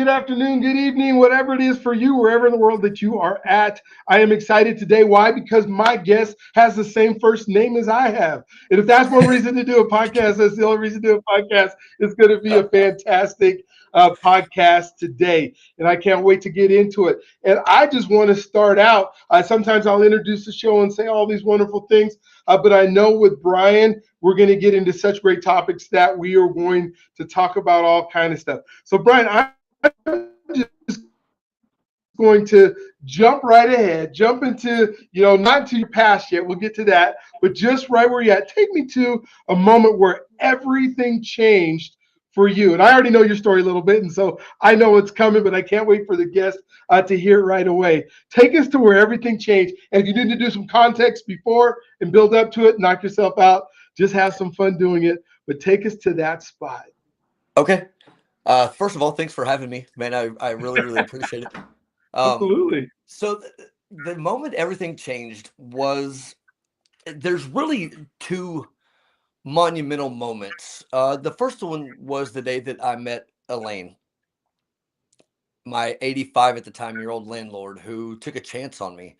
good afternoon, good evening, whatever it is for you, wherever in the world that you are at. I am excited today. Why? Because my guest has the same first name as I have. And if that's one reason to do a podcast, that's the only reason to do a podcast. It's going to be a fantastic podcast today. And I can't wait to get into it. And I just want to start out. Sometimes I'll introduce the show and say all these wonderful things. But I know with Bryan, we're going to get into such great topics that we are going to talk about all kind of stuff. So, Bryan, I'm just going to jump right ahead, jump into, not to your past yet. We'll get to that, but just right where you're at. Take me to a moment where everything changed for you. And I already know your story a little bit, and so I know what's coming, but I can't wait for the guest to hear it right away. Take us to where everything changed. And if you need to do some context before and build up to it, knock yourself out. Just have some fun doing it, but take us to that spot. Okay. First of all, thanks for having me, man. I really, really appreciate it. Absolutely. So the moment everything changed was there's really two monumental moments. The first one was the day that I met Elaine, my 85 at the time year old landlord who took a chance on me.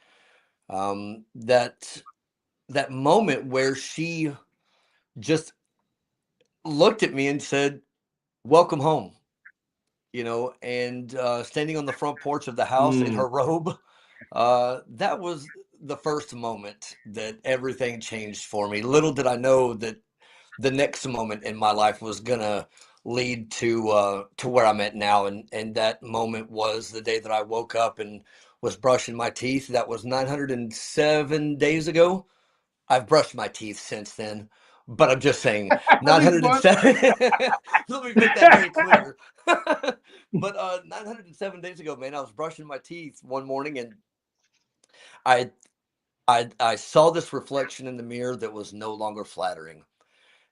That moment where she just looked at me and said, "Welcome home," and standing on the front porch of the house in her robe, that was the first moment that everything changed for me. Little did I know that the next moment in my life was gonna lead to where I'm at now, and that moment was the day that I woke up and was brushing my teeth. That was 907 days ago. I've brushed my teeth since then, but I'm just saying These months. 907. Let me make that very clear. But 907 days ago, man, I was brushing my teeth one morning, and I I saw this reflection in the mirror that was no longer flattering,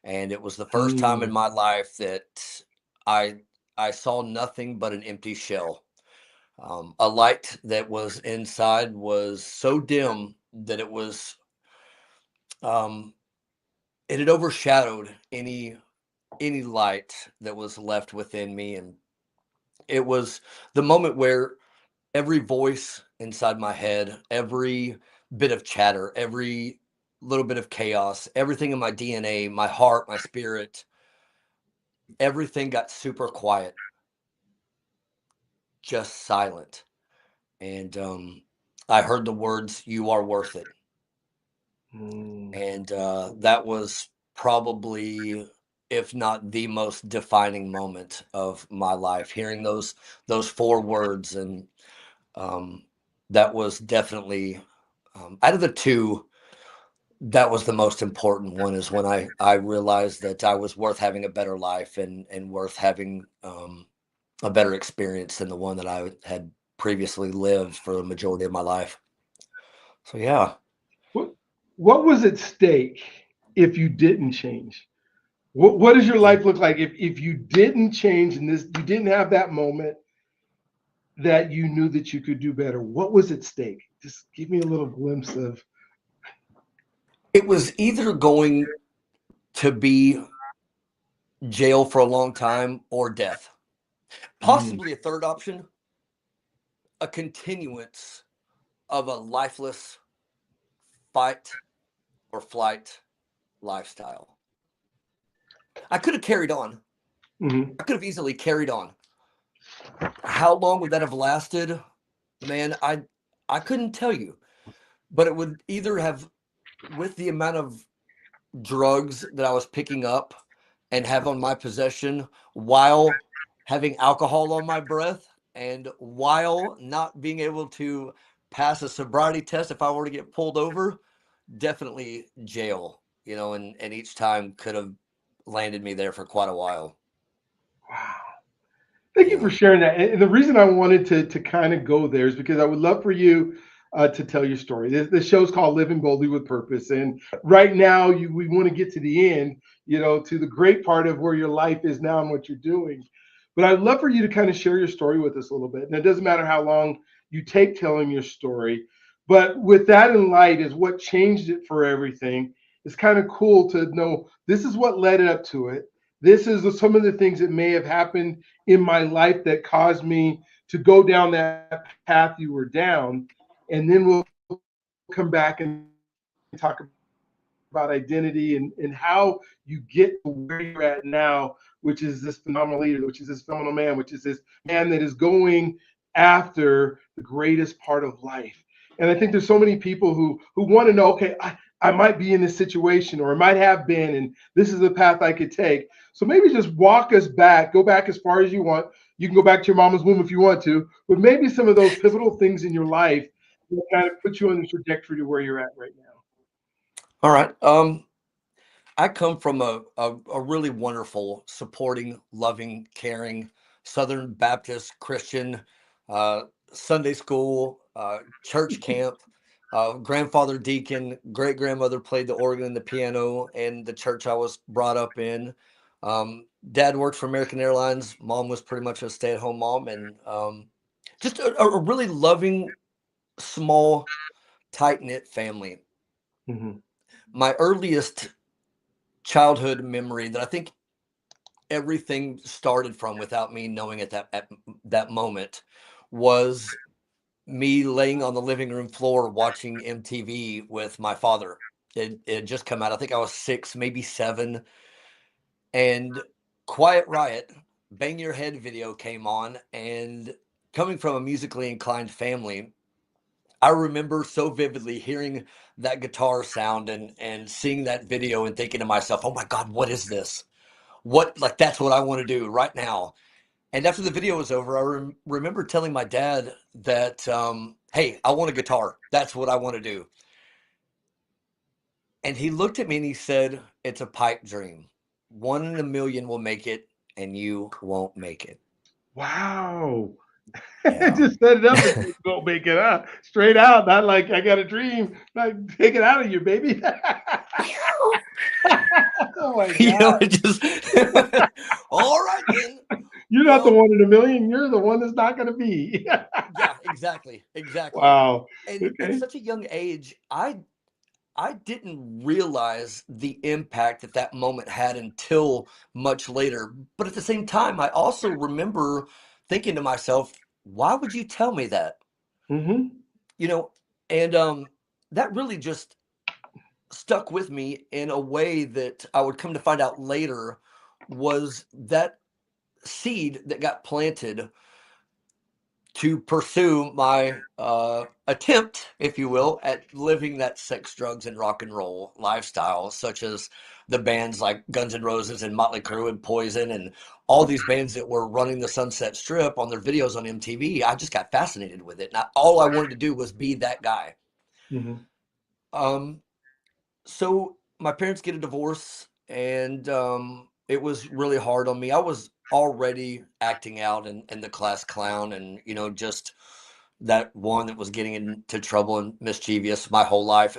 and it was the first time in Mm, my life that I I saw nothing but an empty shell. A light that was inside was so dim that um, it had overshadowed any light that was left within me, and it was the moment where every voice inside my head, every bit of chatter, every little bit of chaos, everything in my DNA, my heart, my spirit, everything got super quiet, just silent. And I heard the words, "You are worth it." mm. And that was probably, if not the most defining moment of my life, hearing those four words. And um, that was definitely, out of the two, that was the most important one, is when I realized that I was worth having a better life, and worth having a better experience than the one that I had previously lived for the majority of my life. So yeah. What what was at stake if you didn't change? What does your life look like if you didn't change and this you didn't have that moment that you knew that you could do better? What was at stake? Just give me a little glimpse of. It was either going to be jail for a long time or death. Mm, Possibly a third option, a continuance of a lifeless fight or flight lifestyle. I could have carried on. mhm. I could have easily carried on. How long would that have lasted? Man, I couldn't tell you. But it would either have, with the amount of drugs that I was picking up and have on my possession, while having alcohol on my breath, and while not being able to pass a sobriety test if I were to get pulled over, definitely jail, and each time could have landed me there for quite a while. Wow. Thank you for Yeah. sharing that. And the reason I wanted to kind of go there is because I would love for you to tell your story. This show's called Living Boldly with Purpose. And right now, we want to get to the end, to the great part of where your life is now and what you're doing. But I'd love for you to kind of share your story with us a little bit. And it doesn't matter how long you take telling your story. But with that in light, is what changed it for everything. It's kind of cool to know this is what led up to it. this is some of the things that may have happened in my life that caused me to go down that path you were down. And then we'll come back and talk about identity and how you get to where you're at now, which is this phenomenal leader, which is this phenomenal man, which is this man that is going after the greatest part of life. And I think there's so many people who want to know, okay, I might be in this situation, or I might have been, and this is the path I could take. So maybe just walk us back, go back as far as you want. You can go back to your mama's womb if you want to, but maybe some of those pivotal things in your life that kind of put you on the trajectory to where you're at right now. All right. I come from a really wonderful, supporting, loving, caring Southern Baptist Christian uh, Sunday school, church camp. Grandfather deacon, great grandmother played the organ and the piano in the church I was brought up in. Dad worked for American Airlines. Mom was pretty much a stay-at-home mom, and just a really loving, small, tight-knit family. Hmm. My earliest childhood memory that I think everything started from without me knowing it at that moment was me laying on the living room floor watching MTV with my father. It had just come out. I think I was 6, maybe 7, and Quiet Riot, Bang Your Head video came on, and coming from a musically inclined family, I remember so vividly hearing that guitar sound and seeing that video and thinking to myself, "Oh my God, what is this? What, like, that's what I want to do right now." And after the video was over, I remember telling my dad that, "Hey, I want a guitar. That's what I want to do." And he looked at me and he said, "It's a pipe dream. 1 in a million will make it, and you won't make it." Wow. Yeah. Just set it up and say, go make it up straight out. Not like I got a dream. Like take it out of you, baby. Oh my God. It just, all right then. You're not the Well, one in a million. You're the one that's not going to be. yeah, exactly, exactly. Wow. And at Okay. such a young age, I didn't realize the impact that that moment had until much later. But at the same time, I also remember thinking to myself, why would you tell me that? Hmm. You know, and that really just stuck with me in a way that I would come to find out later was that seed that got planted to pursue my attempt, if you will, at living that sex, drugs, and rock and roll lifestyle, such as the bands like Guns N' Roses and Motley Crue and Poison and all these bands that were running the Sunset Strip on their videos on MTV. I just got fascinated with it. And all I wanted to do was be that guy. Hmm. Um, so my parents get a divorce, and it was really hard on me. I was already acting out and the class clown, and just that one that was getting into trouble and mischievous my whole life.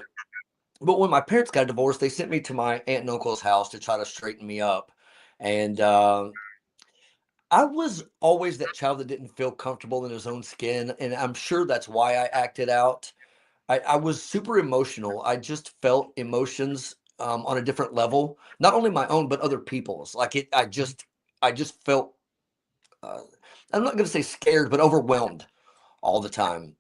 But when my parents got divorced, they sent me to my aunt and uncle's house to try to straighten me up. And I was always that child that didn't feel comfortable in his own skin. And I'm sure that's why I acted out. I was super emotional. I just felt emotions on a different level, not only my own, but other people's. Like it, I just felt, uh, I'm not going to say scared, but overwhelmed all the time.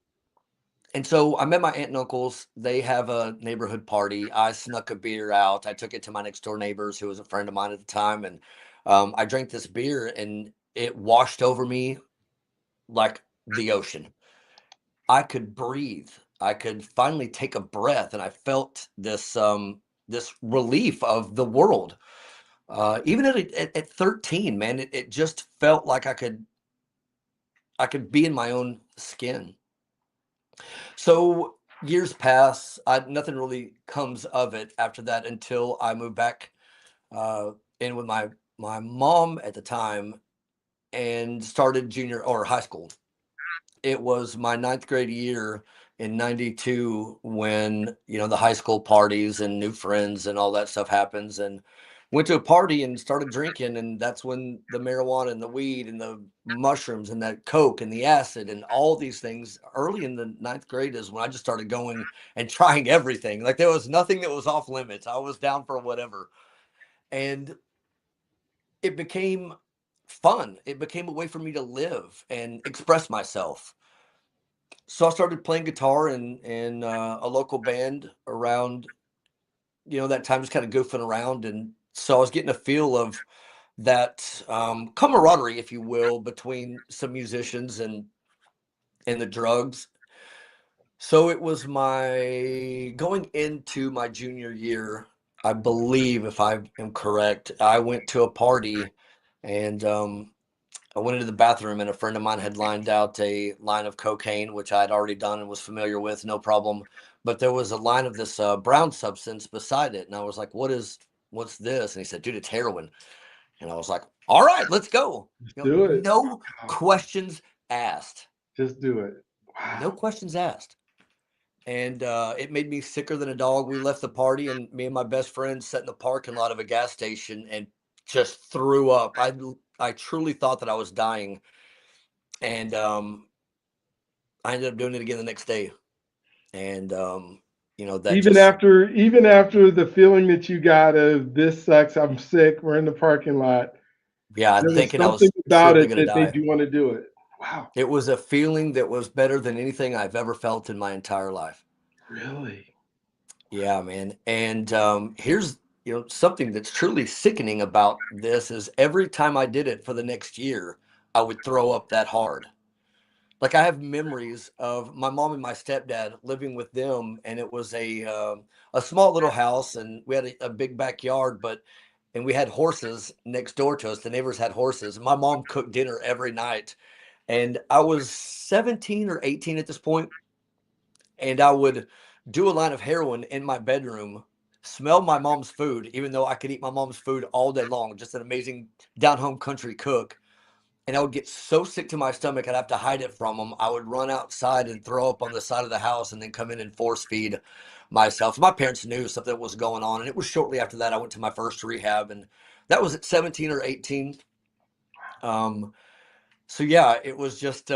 And so I met my aunt and uncles. They have a neighborhood party. I snuck a beer out. I took it to my next door neighbors, who was a friend of mine at the time, and I drank this beer, and it washed over me like the ocean. I could breathe. I could finally take a breath, and I felt this relief of the world. Even at 13, man, it just felt like I could be in my own skin. So years pass. Nothing really comes of it after that until I moved back in with my mom at the time and started junior or high school. It was my ninth grade year in 92 when the high school parties and new friends and all that stuff happens, and went to a party and started drinking, and that's when the marijuana and the weed and the mushrooms and that coke and the acid and all these things early in the ninth grade is when I just started going and trying everything. Like there was nothing that was off limits. I was down for whatever. And it became fun. It became a way for me to live and express myself. So I started playing guitar in a local band around, that time, just kind of goofing around. And so I was getting a feel of that camaraderie, if you will, between some musicians and the drugs. So it was my going into my junior year, I believe, if I am correct, I went to a party and I went into the bathroom and a friend of mine had lined out a line of cocaine, which I had already done and was familiar with, no problem. But there was a line of this brown substance beside it. And I was like, what's this? And he said, dude, it's heroin. And I was like, all right, let's go. Just do it. No Wow. questions asked. Just do it. No Wow. questions asked. And it made me sicker than a dog. We left the party, and me and my best friend sat in the parking lot of a gas station and just threw up. I truly thought that I was dying, and I ended up doing it again the next day. And that just, Even after the feeling that you got of this sucks, I'm sick, we're in the parking lot, yeah, there was thinking I something was about surely it going to that made die. you want to do it. Wow. It was a feeling that was better than anything I've ever felt in my entire life. Really? Yeah, man. And here's something that's truly sickening about this is every time I did it for the next year, I would throw up that hard. Like I have memories of my mom and my stepdad living with them, and it was a small little house, and we had a big backyard, and we had horses next door to us. The neighbors had horses. My mom cooked dinner every night, and I was 17 or 18 at this point, and I would do a line of heroin in my bedroom, smell my mom's food, even though I could eat my mom's food all day long, just an amazing down home country cook. And I would get so sick to my stomach, I'd have to hide it from them. I would run outside and throw up on the side of the house and then come in and force feed myself. My parents knew something was going on. And it was shortly after that I went to my first rehab. And that was at 17 or 18. Um, so yeah, it was just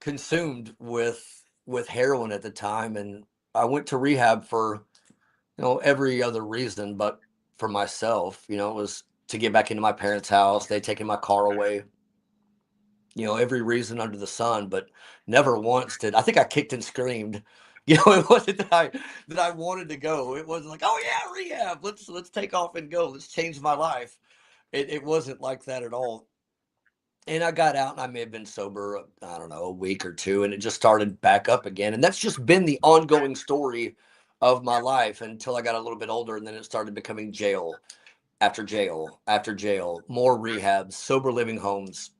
consumed with heroin at the time, and I went to rehab for every other reason, but for myself, it was to get back into my parents' house. They'd taken my car away, every reason under the sun, but never once did I think I kicked and screamed. It wasn't that I wanted to go. It wasn't like, oh yeah, rehab. Let's take off and go. Let's change my life. It wasn't like that at all. And I got out and I may have been sober, I don't know, a week or two, and it just started back up again. And that's just been the ongoing story of my life until I got a little bit older. And then it started becoming jail after jail after jail, more rehabs, sober living homes.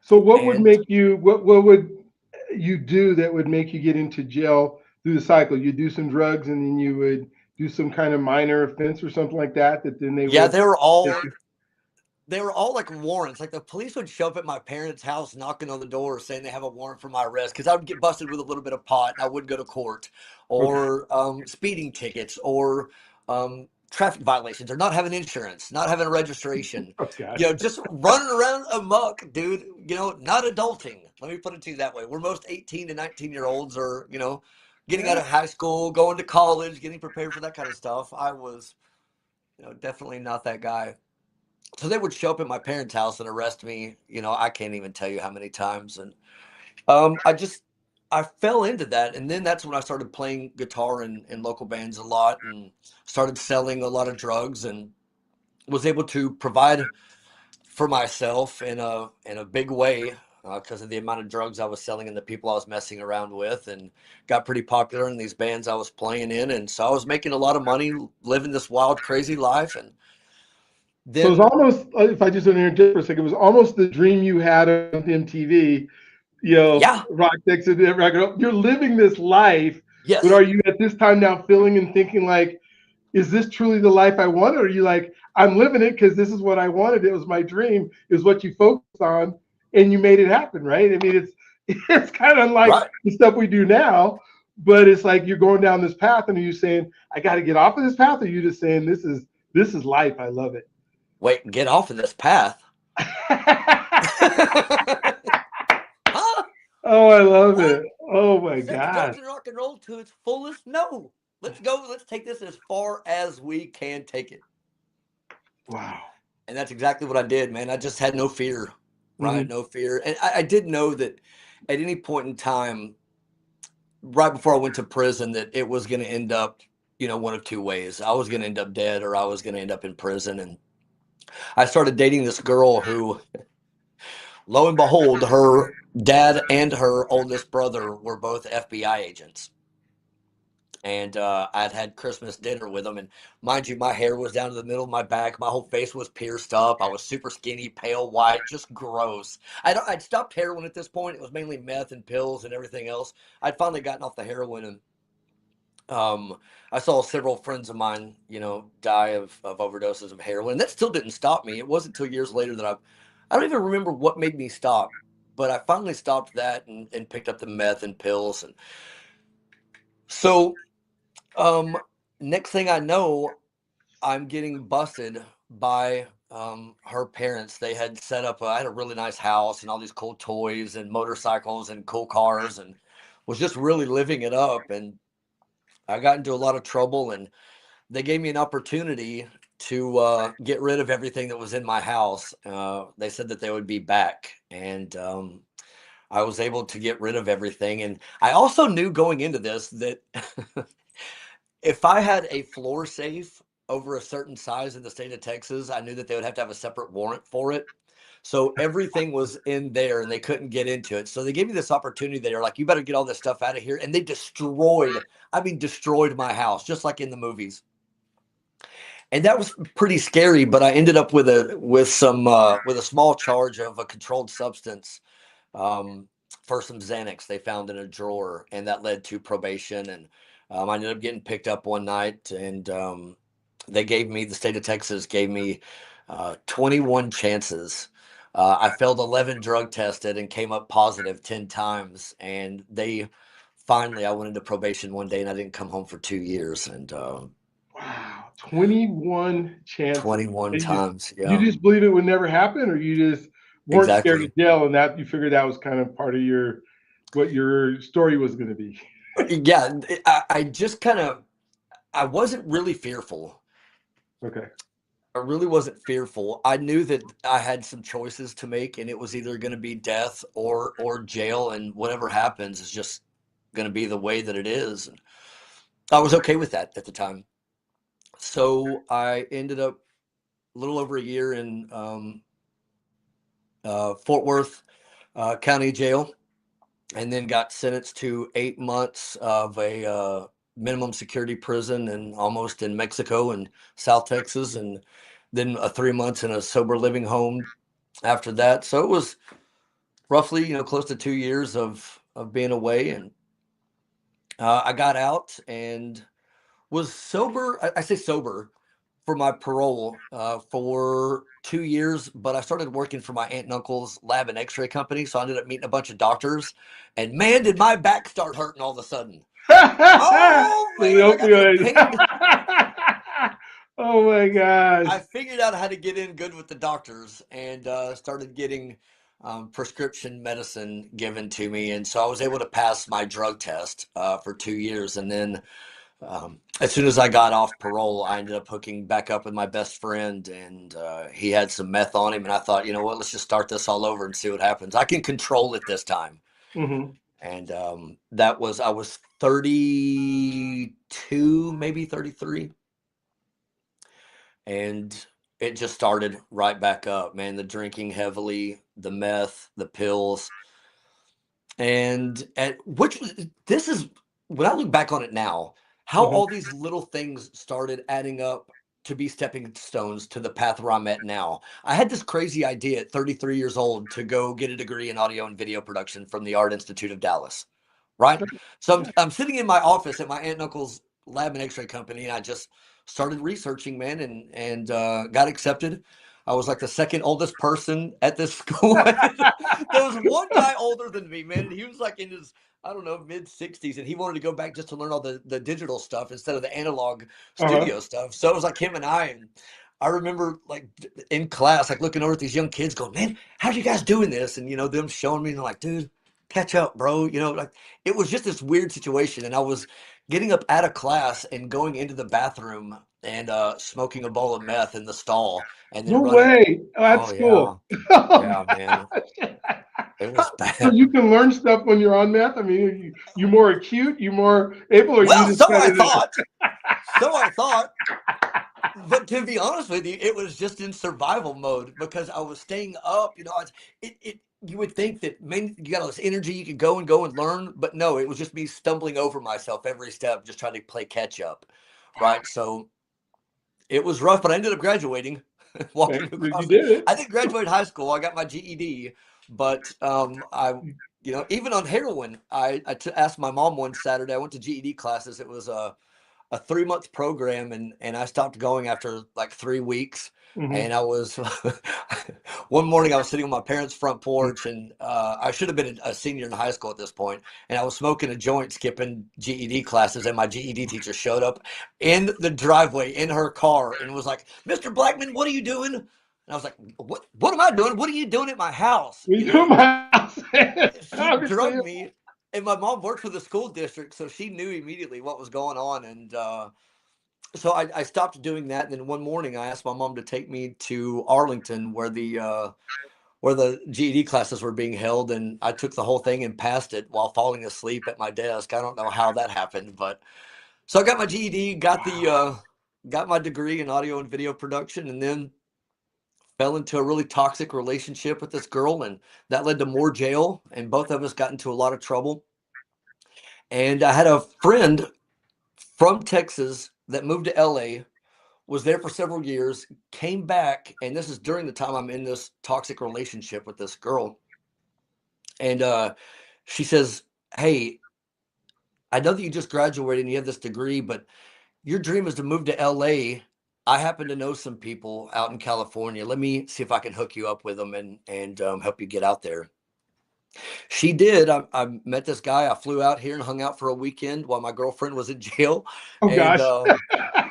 So what would And make you what would you do that would make you get into jail through the cycle? You do some drugs and then you would do some kind of minor offense or something like that that then they yeah, would they were take all you. they were all like warrants. Like the police would show up at my parents' house knocking on the door saying they have a warrant for my arrest because I would get busted with a little bit of pot and I would go to court, Okay. or speeding tickets, or traffic violations, or not having insurance, not having a registration. Oh gosh. Just running around amok, dude. Not adulting. Let me put it to you that way. Where most 18 to 19-year-olds are, getting out Yeah. of high school, going to college, getting prepared for that kind of stuff. I was, definitely not that guy. So they would show up at my parents' house and arrest me. I can't even tell you how many times. And I fell into that. And then that's when I started playing guitar in local bands a lot and started selling a lot of drugs and was able to provide for myself in a big way because of the amount of drugs I was selling and the people I was messing around with, and got pretty popular in these bands I was playing in. And so I was making a lot of money living this wild, crazy life. And So it's then, almost, if I just interject for a second, it was almost the dream you had on MTV, yeah, Rock Dixon, record. You're living this life, but yes, are you at this time now feeling and thinking like, is this truly the life I wanted? Or are you like, I'm living it because this is what I wanted. It was my dream. It was what you focused on, and you made it happen, right? I mean, it's it's kind of unlike right. the stuff we do now, but it's like you're going down this path, and are you saying I got to get off of this path, or are you just saying this is life? I love it. Wait, get off of this path. Huh? Oh, I love What? it. Oh my Sex, gosh. drugs, and rock and roll to its fullest? No. Let's go. Let's take this as far as we can take it. Wow. And that's exactly what I did, man. I just had no fear, right? Hmm. No fear. And I did know that at any point in time, right before I went to prison, that it was going to end up, one of two ways. I was going to end up dead or I was going to end up in prison. And I started dating this girl who, lo and behold, her dad and her oldest brother were both FBI agents. And I'd had Christmas dinner with them, and mind you, my hair was down to the middle of my back, my whole face was pierced up, I was super skinny, pale white, just gross. I'd stopped heroin at this point. It was mainly meth and pills and everything else. I'd finally gotten off the heroin, and I saw several friends of mine, die of overdoses of heroin. That still didn't stop me. It wasn't until years later that I don't even remember what made me stop, but I finally stopped that and picked up the meth and pills. And so, um, next thing I know, I'm getting busted by her parents. They had set up, I had a really nice house and all these cool toys and motorcycles and cool cars, and was just really living it up. And I got into a lot of trouble, and they gave me an opportunity to get rid of everything that was in my house. They said that they would be back, and I was able to get rid of everything. And I also knew going into this that if I had a floor safe over a certain size in the state of Texas, I knew that they would have to have a separate warrant for it. So everything was in there and they couldn't get into it. So they gave me this opportunity. They were like, you better get all this stuff out of here. And they destroyed my house, just like in the movies. And that was pretty scary, but I ended up with a small charge of a controlled substance, um, for some Xanax they found in a drawer, and that led to probation. And I ended up getting picked up one night, and the state of Texas gave me 21 chances. I failed 11 drug tested and came up positive 10 times. And I went into probation one day and I didn't come home for 2 years. And Wow, 21 chances. 21 And times. you Yeah, just believe it would never happen, or you just weren't scared of exactly. jail, and that you figured that was kind of part of your what your story was going to be. Yeah, I just I wasn't really fearful. Okay. I really wasn't fearful. I knew that I had some choices to make, and it was either going to be death or jail, and whatever happens is just going to be the way that it is. And I was okay with that at the time. So I ended up a little over a year in Fort Worth County Jail, and then got sentenced to 8 months of a minimum security prison and almost in Mexico and South Texas, and then 3 months in a sober living home after that. So it was roughly, close to 2 years of being away. And I got out and was sober. I say sober for my parole for 2 years, but I started working for my aunt and uncle's lab and X-ray company. So I ended up meeting a bunch of doctors, and man, did my back start hurting all of a sudden. Oh The man, I got some opioid. pain. Oh my gosh. I figured out how to get in good with the doctors, and started getting prescription medicine given to me. And so I was able to pass my drug test for 2 years. And then as soon as I got off parole, I ended up hooking back up with my best friend, and he had some meth on him. And I thought, you know what, let's just start this all over and see what happens. I can control it this time. Hmm. And I was 32, maybe 33. And it just started right back up, man. The drinking heavily, the meth, the pills. And this is when I look back on it now, how Hmm. all these little things started adding up to be stepping stones to the path where I'm at now. I had this crazy idea at 33 years old to go get a degree in audio and video production from the Art Institute of Dallas, right? So I'm sitting in my office at my aunt and uncle's lab and X-ray company, and I just started researching, man, and got accepted. I was like the second oldest person at this school. There was one guy older than me, man, and he was like in his, I don't know, mid 60s, and he wanted to go back just to learn all the digital stuff instead of the analog Uh-huh. studio stuff. So it was like him and I. And I remember like in class, like looking over at these young kids going, man, how are you guys doing this? And, them showing me, and they're like, dude, catch up, bro. Like it was just this weird situation. And I was getting up out of class and going into the bathroom and smoking a bowl of meth in the stall and then No running. way. Oh, Oh that's yeah, cool. Oh yeah, man, gosh. it was So bad. you can learn stuff when you're on meth. I mean, you more acute, you more able, or you Well, just so kind I of thought. So I thought. But to be honest with you, it was just in survival mode because I was staying up. You know, you would think that, man, you got all this energy, you could go and learn, but no, it was just me stumbling over myself every step, just trying to play catch up, right? So it was rough, but I ended up graduating, walking you across the. did it. I didn't graduate high school. I got my GED, but even on heroin, asked my mom one Saturday. I went to GED classes. It was a 3 month program, and I stopped going after like 3 weeks. Hmm. And I was one morning I was sitting on my parents' front porch, and I should have been a senior in high school at this point, and I was smoking a joint, skipping GED classes, and my GED teacher showed up in the driveway in her car and was like, "Mr. Blackmon, what are you doing?" And I was like, "What am I doing? What are you doing at my house?" We You do know, my house. she Obviously. drugged me, and my mom worked for the school district, so she knew immediately what was going on, and so I stopped doing that, and then one morning I asked my mom to take me to Arlington, where the GED classes were being held, and I took the whole thing and passed it while falling asleep at my desk. I don't know how that happened, but so I got my GED, Wow. got my degree in audio and video production, and then fell into a really toxic relationship with this girl, and that led to more jail, and both of us got into a lot of trouble. And I had a friend from Texas that moved to LA, was there for several years, came back, and this is during the time I'm in this toxic relationship with this girl. And she says, "Hey, I know that you just graduated and you have this degree, but your dream is to move to LA. I happen to know some people out in California. Let me see if I can hook you up with them and help you get out there." She did. I met this guy. I flew out here and hung out for a weekend while my girlfriend was in jail, Oh and gosh. yeah.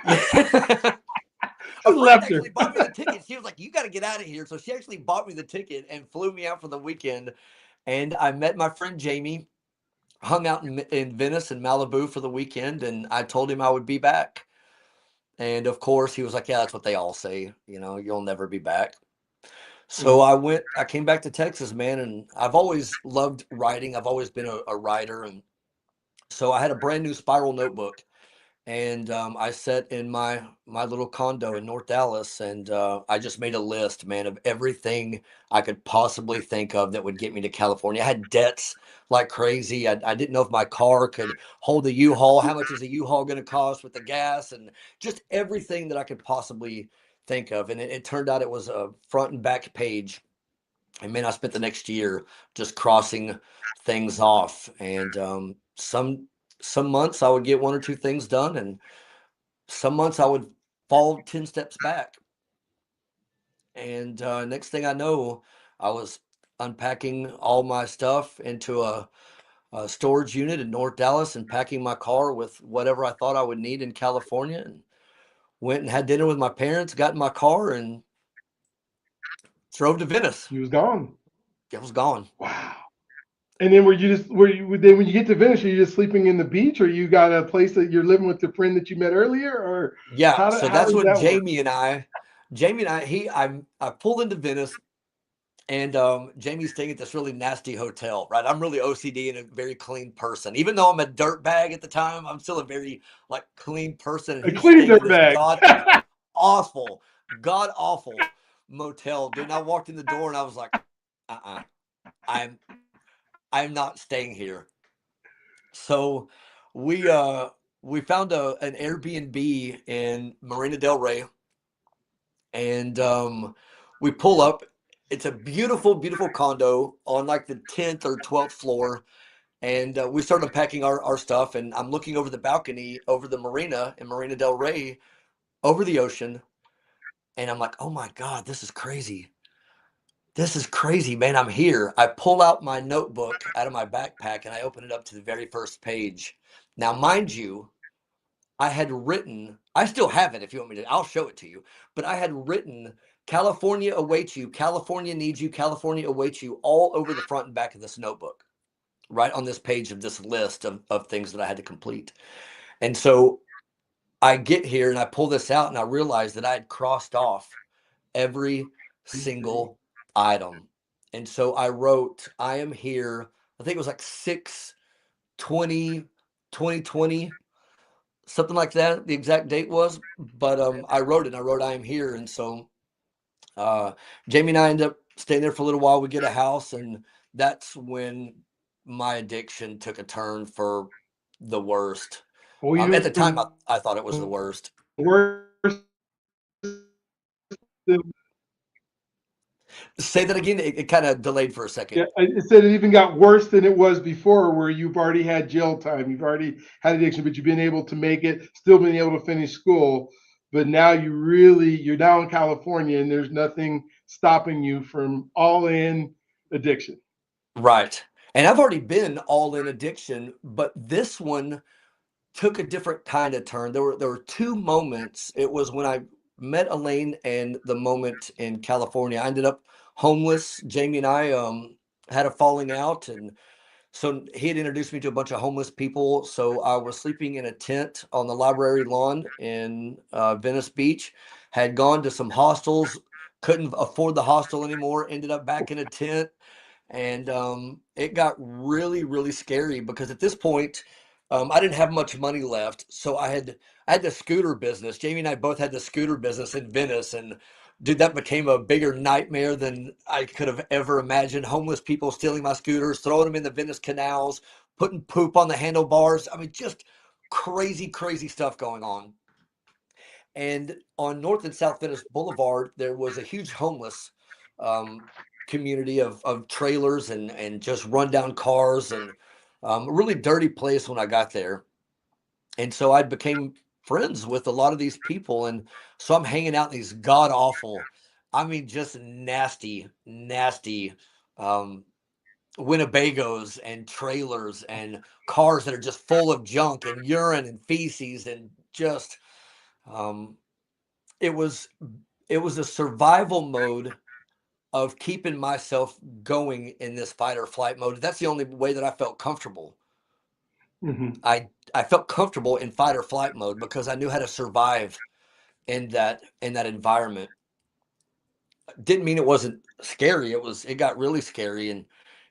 A Just friend left her. actually bought me the ticket. She was like, "You got to get out of here." So she actually bought me the ticket and flew me out for the weekend. And I met my friend Jamie, hung out in Venice and Malibu for the weekend, and I told him I would be back. And of course, he was like, "Yeah, that's what they all say. You know, you'll never be back." So Mhm. I came back to Texas, man, and I've always loved writing. I've always been a writer. And so I had a brand new spiral notebook, and I sat in my little condo in North Dallas, and I just made a list, man, of everything I could possibly think of that would get me to California. I had debts like crazy. I didn't know if my car could hold a U-Haul. How much is a U-Haul going to cost with the gas, and just everything that I could possibly think of. And it turned out it was a front and back page. And man, I spent the next year just crossing things off, and some months I would get one or two things done, and some months I would fall 10 steps back. And next thing I know, I was unpacking all my stuff into a storage unit in North Dallas and packing my car with whatever I thought I would need in California, and went and had dinner with my parents, got in my car, and drove to Venice. He was gone. It was gone. Wow. And then were you then when you get to Venice, are you just sleeping in the beach, or you got a place that you're living with the friend that you met earlier, or Yeah, so how that's does when that work? Jamie and I, I pulled into Venice, and Jamie's staying at this really nasty hotel, right? I'm really OCD and a very clean person. Even though I'm a dirt bag at the time, I'm still a very like clean person. And A he's clean staying in dirt this bag. awful, god awful motel. Dude, and I walked in the door and I was like, uh-uh, I'm I'm not staying here. So we uh we found an Airbnb in Marina Del Rey, and we pull up. It's a beautiful, beautiful condo on like the 10th or 12th floor. And we started unpacking our stuff. And I'm looking over the balcony over the marina in Marina Del Rey, over the ocean. And I'm like, oh my God, this is crazy. This is crazy, man. I'm here. I pull out my notebook out of my backpack and I open it up to the very first page. Now, mind you, I had written, I still have it if you want me to, I'll show it to you. But I had written, "California awaits you, California needs you, California awaits you," all over the front and back of this notebook, right on this page of this list of things that I had to complete. And so I get here and I pull this out and I realize that I had crossed off every single item. And so I wrote, I am here. I think it was like 6/20, 2020, something like that. The exact date was, but I wrote it. I wrote, I am here. And so uh, Jamie and I end up staying there for a little while. We get a house, and that's when my addiction took a turn for the worst. Well, At the even time, I thought it was the worst. worse. Say that again. It kind of delayed for a second. Yeah, it said it even got worse than it was before, where you've already had jail time, you've already had addiction, but you've been able to make it, still been able to finish school. But now you're now in California, and there's nothing stopping you from all in addiction. Right. And I've already been all in addiction, but this one took a different kind of turn. There were two moments. It was when I met Elaine and the moment in California. I ended up homeless. Jamie and I had a falling out, and so he had introduced me to a bunch of homeless people. So I was sleeping in a tent on the library lawn in Venice Beach. Had gone to some hostels, couldn't afford the hostel anymore. Ended up back in a tent, and it got really, really scary because at this point, I didn't have much money left. So I had the scooter business. Jamie and I both had the scooter business in Venice, and dude, that became a bigger nightmare than I could have ever imagined. Homeless people stealing my scooters, throwing them in the Venice canals, putting poop on the handlebars. I mean, just crazy, crazy stuff going on. And on North and South Venice Boulevard, there was a huge homeless um, community of trailers and just rundown cars, and a really dirty place when I got there. And so I became friends with a lot of these people. And so I'm hanging out in these god awful, I mean, just nasty, nasty um, Winnebagos and trailers and cars that are just full of junk and urine and feces and just um, it was it was a survival mode of keeping myself going in this fight or flight mode. That's the only way that I felt comfortable. Hmm. I felt comfortable in fight or flight mode because I knew how to survive in that environment. Didn't mean it wasn't scary. It got really scary, and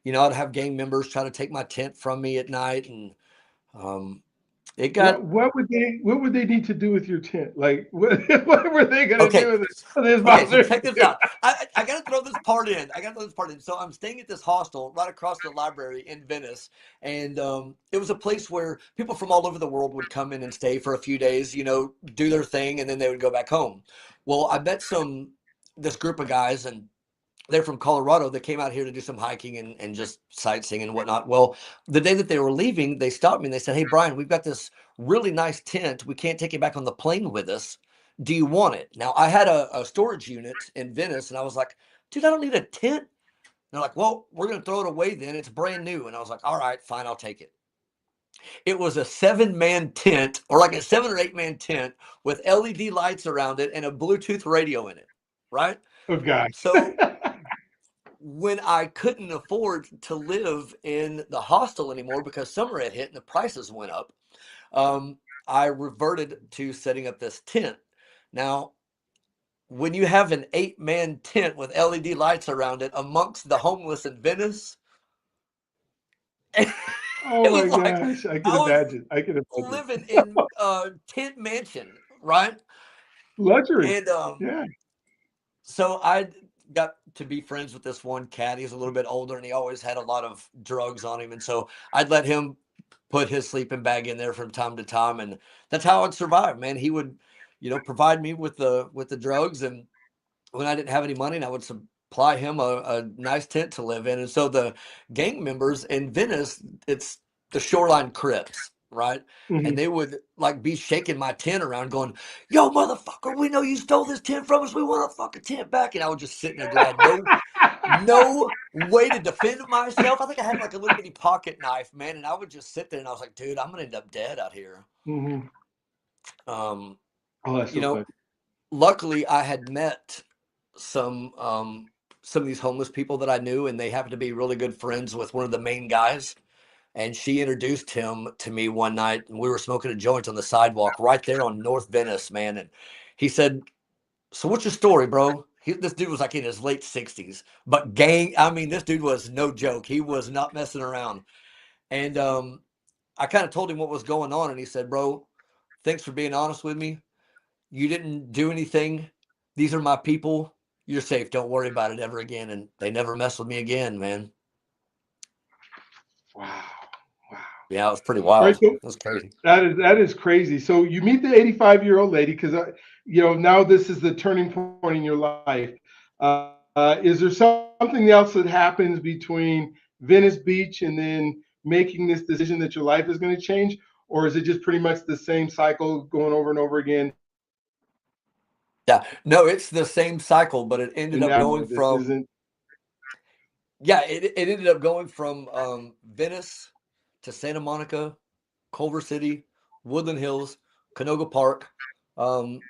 I'd have gang members try to take my tent from me at night, and um, it got What would they need to do with your tent? Like what were they gonna okay. do with it? This Okay, so bothering check this you? out. I got to throw this part in. I got to throw this part in. So I'm staying at this hostel right across the library in Venice, and it was a place where people from all over the world would come in and stay for a few days. Do their thing, and then they would go back home. Well, I met this group of guys, and they're from Colorado. They came out here to do some hiking and just sightseeing and whatnot. Well, the day that they were leaving, they stopped me and they said, "Hey, Brian, we've got this really nice tent. We can't take it back on the plane with us. Do you want it?" Now, I had a storage unit in Venice, and I was like, "Dude, I don't need a tent." They're like, "Well, we're going to throw it away then. It's brand new." And I was like, "All right, fine, I'll take it." It was a 7-man tent, or like a 7 or 8-man tent with LED lights around it and a Bluetooth radio in it, right? Oh gosh. So when I couldn't afford to live in the hostel anymore because summer had hit and the prices went up, um, I reverted to setting up this tent. Now, when you have an 8-man tent with LED lights around it amongst the homeless in Venice, it Oh my was like gosh. I can I was imagine. I can imagine. living in a tent mansion, right? Luxury. And Yeah. so I got to be friends with this one cat. He's a little bit older and he always had a lot of drugs on him. And so I'd let him put his sleeping bag in there from time to time. And that's how I'd survive, man. He would, provide me with the drugs. And when I didn't have any money, and I would supply him a nice tent to live in. And so the gang members in Venice, it's the Shoreline Crips, right? And Hmm. they would like be shaking my tent around, going, "Yo, motherfucker, we know you stole this tent from us. We want our fucking tent back." And I would just sit there, dude. I had no way to defend myself. I think I had like a little bitty pocket knife, man, and I would just sit there and I was like, dude, I'm gonna end up dead out here. Hmm. Um, Oh, that's you so know, funny. luckily I had met some some of these homeless people that I knew, and they happened to be really good friends with one of the main guys. And she introduced him to me one night, and we were smoking a joint on the sidewalk right there on North Venice, man. And he said, "So what's your story, bro?" This dude was like in his late 60s, but gang, I mean, this dude was no joke. He was not messing around. And I kind of told him what was going on, and he said, "Bro, thanks for being honest with me. You didn't do anything. These are my people. You're safe. Don't worry about it ever again." And they never messed with me again, man. Wow. Wow. Yeah, it was pretty All right. wild. So It was crazy. that is crazy. So you meet the 85-year-old lady because now this is the turning point in your life. Is there something else that happens between Venice Beach and then making this decision that your life is going to change, or is it just pretty much the same cycle going over and over again? Yeah, no, it's the same cycle, but it And ended now up going this isn't. from, yeah, it ended up going from Venice to Santa Monica, Culver City, Woodland Hills, Canoga Park. Um,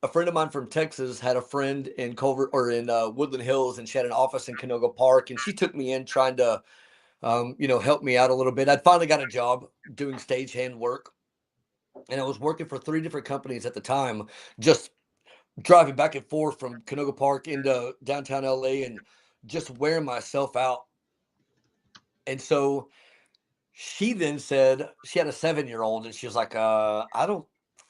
a friend of mine from Texas had a friend in Culver or in Woodland Hills, and she had an office in Canoga Park, and she took me in trying to, help me out a little bit. I'd finally got a job doing stagehand work, and I was working for 3 different companies at the time, just driving back and forth from Canoga Park into downtown LA and just wearing myself out. And so she then said she had a 7-year old, and she was like, I don't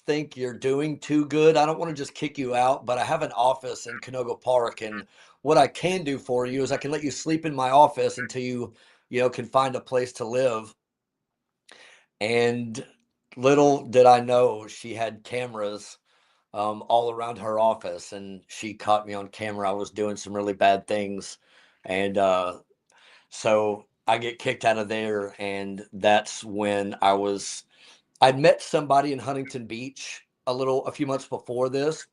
think you're doing too good. I don't want to just kick you out, but I have an office in Canoga Park, and what I can do for you is I can let you sleep in my office until you can find a place to live. And little did I know she had cameras all around her office, and she caught me on camera. I was doing some really bad things, and so I get kicked out of there, and that's when I'd met somebody in Huntington Beach a few months before this,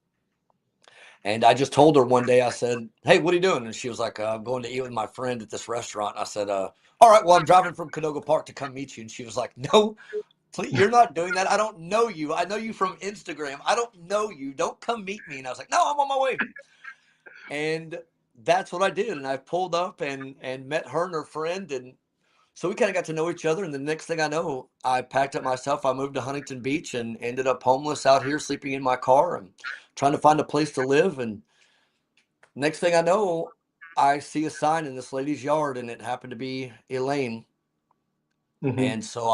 and I just told her one day. I said, "Hey, what are you doing?" And she was like, "I'm going to eat with my friend at this restaurant." And I said, "All right, well, I'm driving from Canoga Park to come meet you." And she was like, "No, you're not doing that. I don't know you. I know you from Instagram. I don't know you. Don't come meet me." And I was like, "No, I'm on my way." And that's what I did. And I pulled up and met her and her friend, and so we kind of got to know each other. And the next thing I know, I packed up myself. I moved to Huntington Beach and ended up homeless out here, sleeping in my car and trying to find a place to live. And next thing I know, I see a sign in this lady's yard, and it happened to be Elaine. Mhm. And so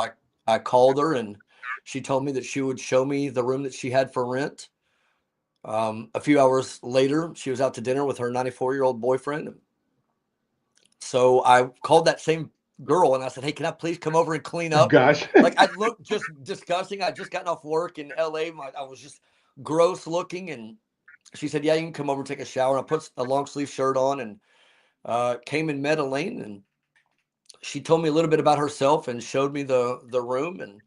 I called her, and she told me that she would show me the room that she had for rent. A few hours later, she was out to dinner with her 94-year-old boyfriend. So I called that same girl and I said, "Hey, can I please come over and clean Oh up?" gosh. Like I looked just disgusting. I just gotten off work in LA. I was just gross looking. And she said, "Yeah, you can come over and take a shower." And I put a long sleeve shirt on and came and met Elaine. And she told me a little bit about herself and showed me the room. And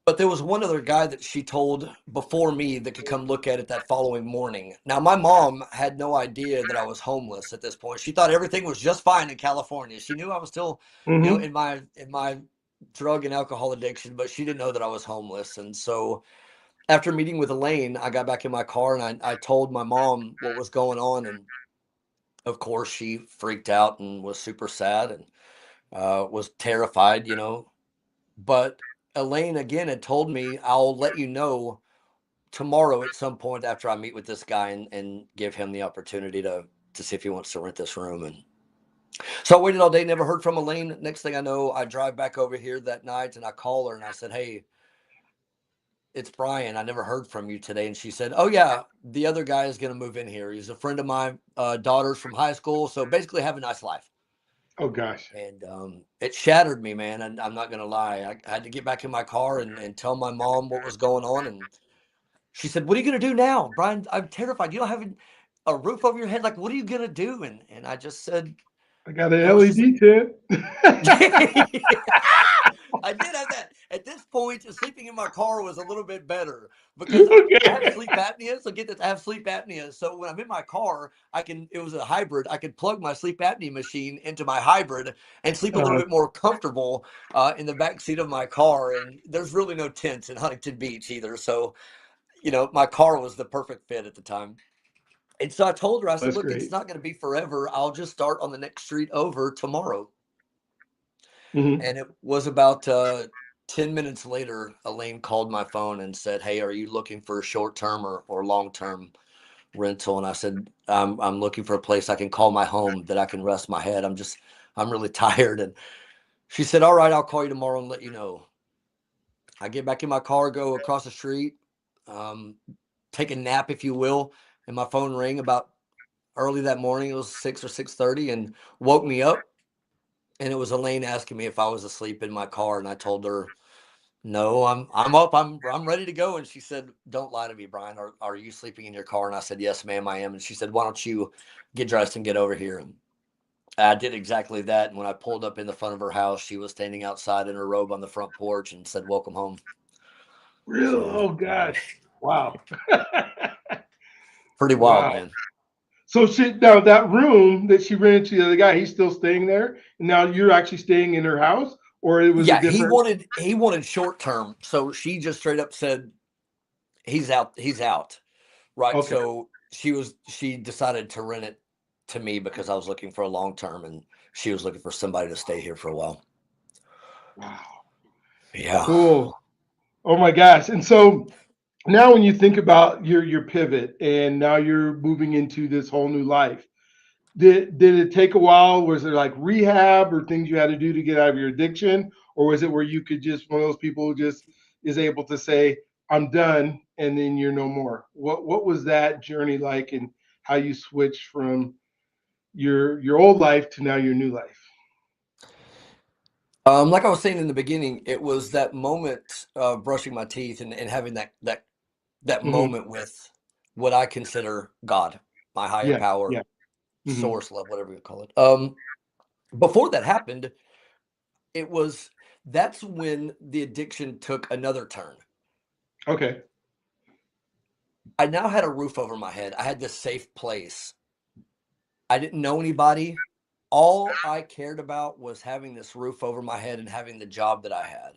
but there was one other guy that she told before me that could come look at it that following morning. Now, my mom had no idea that I was homeless at this point. She thought everything was just fine in California. She knew I was still, Hmm. in my drug and alcohol addiction, but she didn't know that I was homeless. And so after meeting with Elaine, I got back in my car and I told my mom what was going on. And of course, she freaked out and was super sad and was terrified. But Elaine again had told me, "I'll let you know tomorrow at some point after I meet with this guy and give him the opportunity to see if he wants to rent this room." And so I waited all day, never heard from Elaine. Next thing I know, I drive back over here that night and I call her and I said, "Hey, it's Bryan. I never heard from you today." And she said, "Oh yeah, the other guy is going to move in here. He's a friend of my daughter's from high school. So basically have a nice life." Oh gosh. And it shattered me, man. And I'm not going to lie. I had to get back in my car and tell my mom what was going on. And she said, "What are you going to do now, Bryan? I'm terrified. You don't have a roof over your head. Like, what are you going to do?" And I just said, I got an it's just, LED tent. I did have that. At this point, sleeping in my car was a little bit better because I have Okay. sleep apnea. So get this, I have sleep apnea. So when I'm in my car, it was a hybrid. I could plug my sleep apnea machine into my hybrid and sleep a little Uh, bit more comfortable in the back seat of my car. And there's really no tents in Huntington Beach either. So, my car was the perfect fit at the time. And so I told her, I said, that's "Look, it's great. not going to be forever. I'll just start on the next street over tomorrow." Hmm. And it was about 10 minutes later, Elaine called my phone and said, "Hey, are you looking for a short-term or long-term rental?" And I said, I'm looking for a place I can call my home that I can rest my head. I'm really tired." And she said, "All right, I'll call you tomorrow and let you know." I get back in my car, go across the street, um, take a nap, if you will, and my phone rang about early that morning. It was 6 or 6:30, and woke me up. And it was Elaine asking me if I was asleep in my car, and I told her, "No, I'm up. I'm ready to go." And she said, "Don't lie to me, Bryan. Are you sleeping in your car?" And I said, "Yes, ma'am, I am." And she said, "Why don't you get dressed and get over here?" And I did exactly that. And when I pulled up in the front of her house, she was standing outside in her robe on the front porch and said, "Welcome home." Real? So Oh gosh! Wow! pretty wild, Wow! man. So she now that room that she rented to the other guy, he's still staying there, and now you're actually staying in her house, or it was a Yeah, different. he wanted short term. So she just straight up said, "He's out. He's out." Right. Okay. So she decided to rent it to me because I was looking for a long term, and she was looking for somebody to stay here for a while. Wow. Yeah. Cool. Oh my gosh! And so now, when you think about your pivot, and now you're moving into this whole new life, did it take a while? Was there like rehab or things you had to do to get out of your addiction, or was it where you could just one of those people who just is able to say, "I'm done," and then you're no more? What was that journey like, and how you switched from your old life to now your new life? Like I was saying in the beginning, it was that moment of brushing my teeth and having that Hmm. moment with what I consider God, my higher Yeah, power, yeah. Hmm. source, love, whatever you call it. Before that happened, it was that's when the addiction took another turn. Okay. I now had a roof over my head. I had this safe place. I didn't know anybody. All I cared about was having this roof over my head and having the job that I had.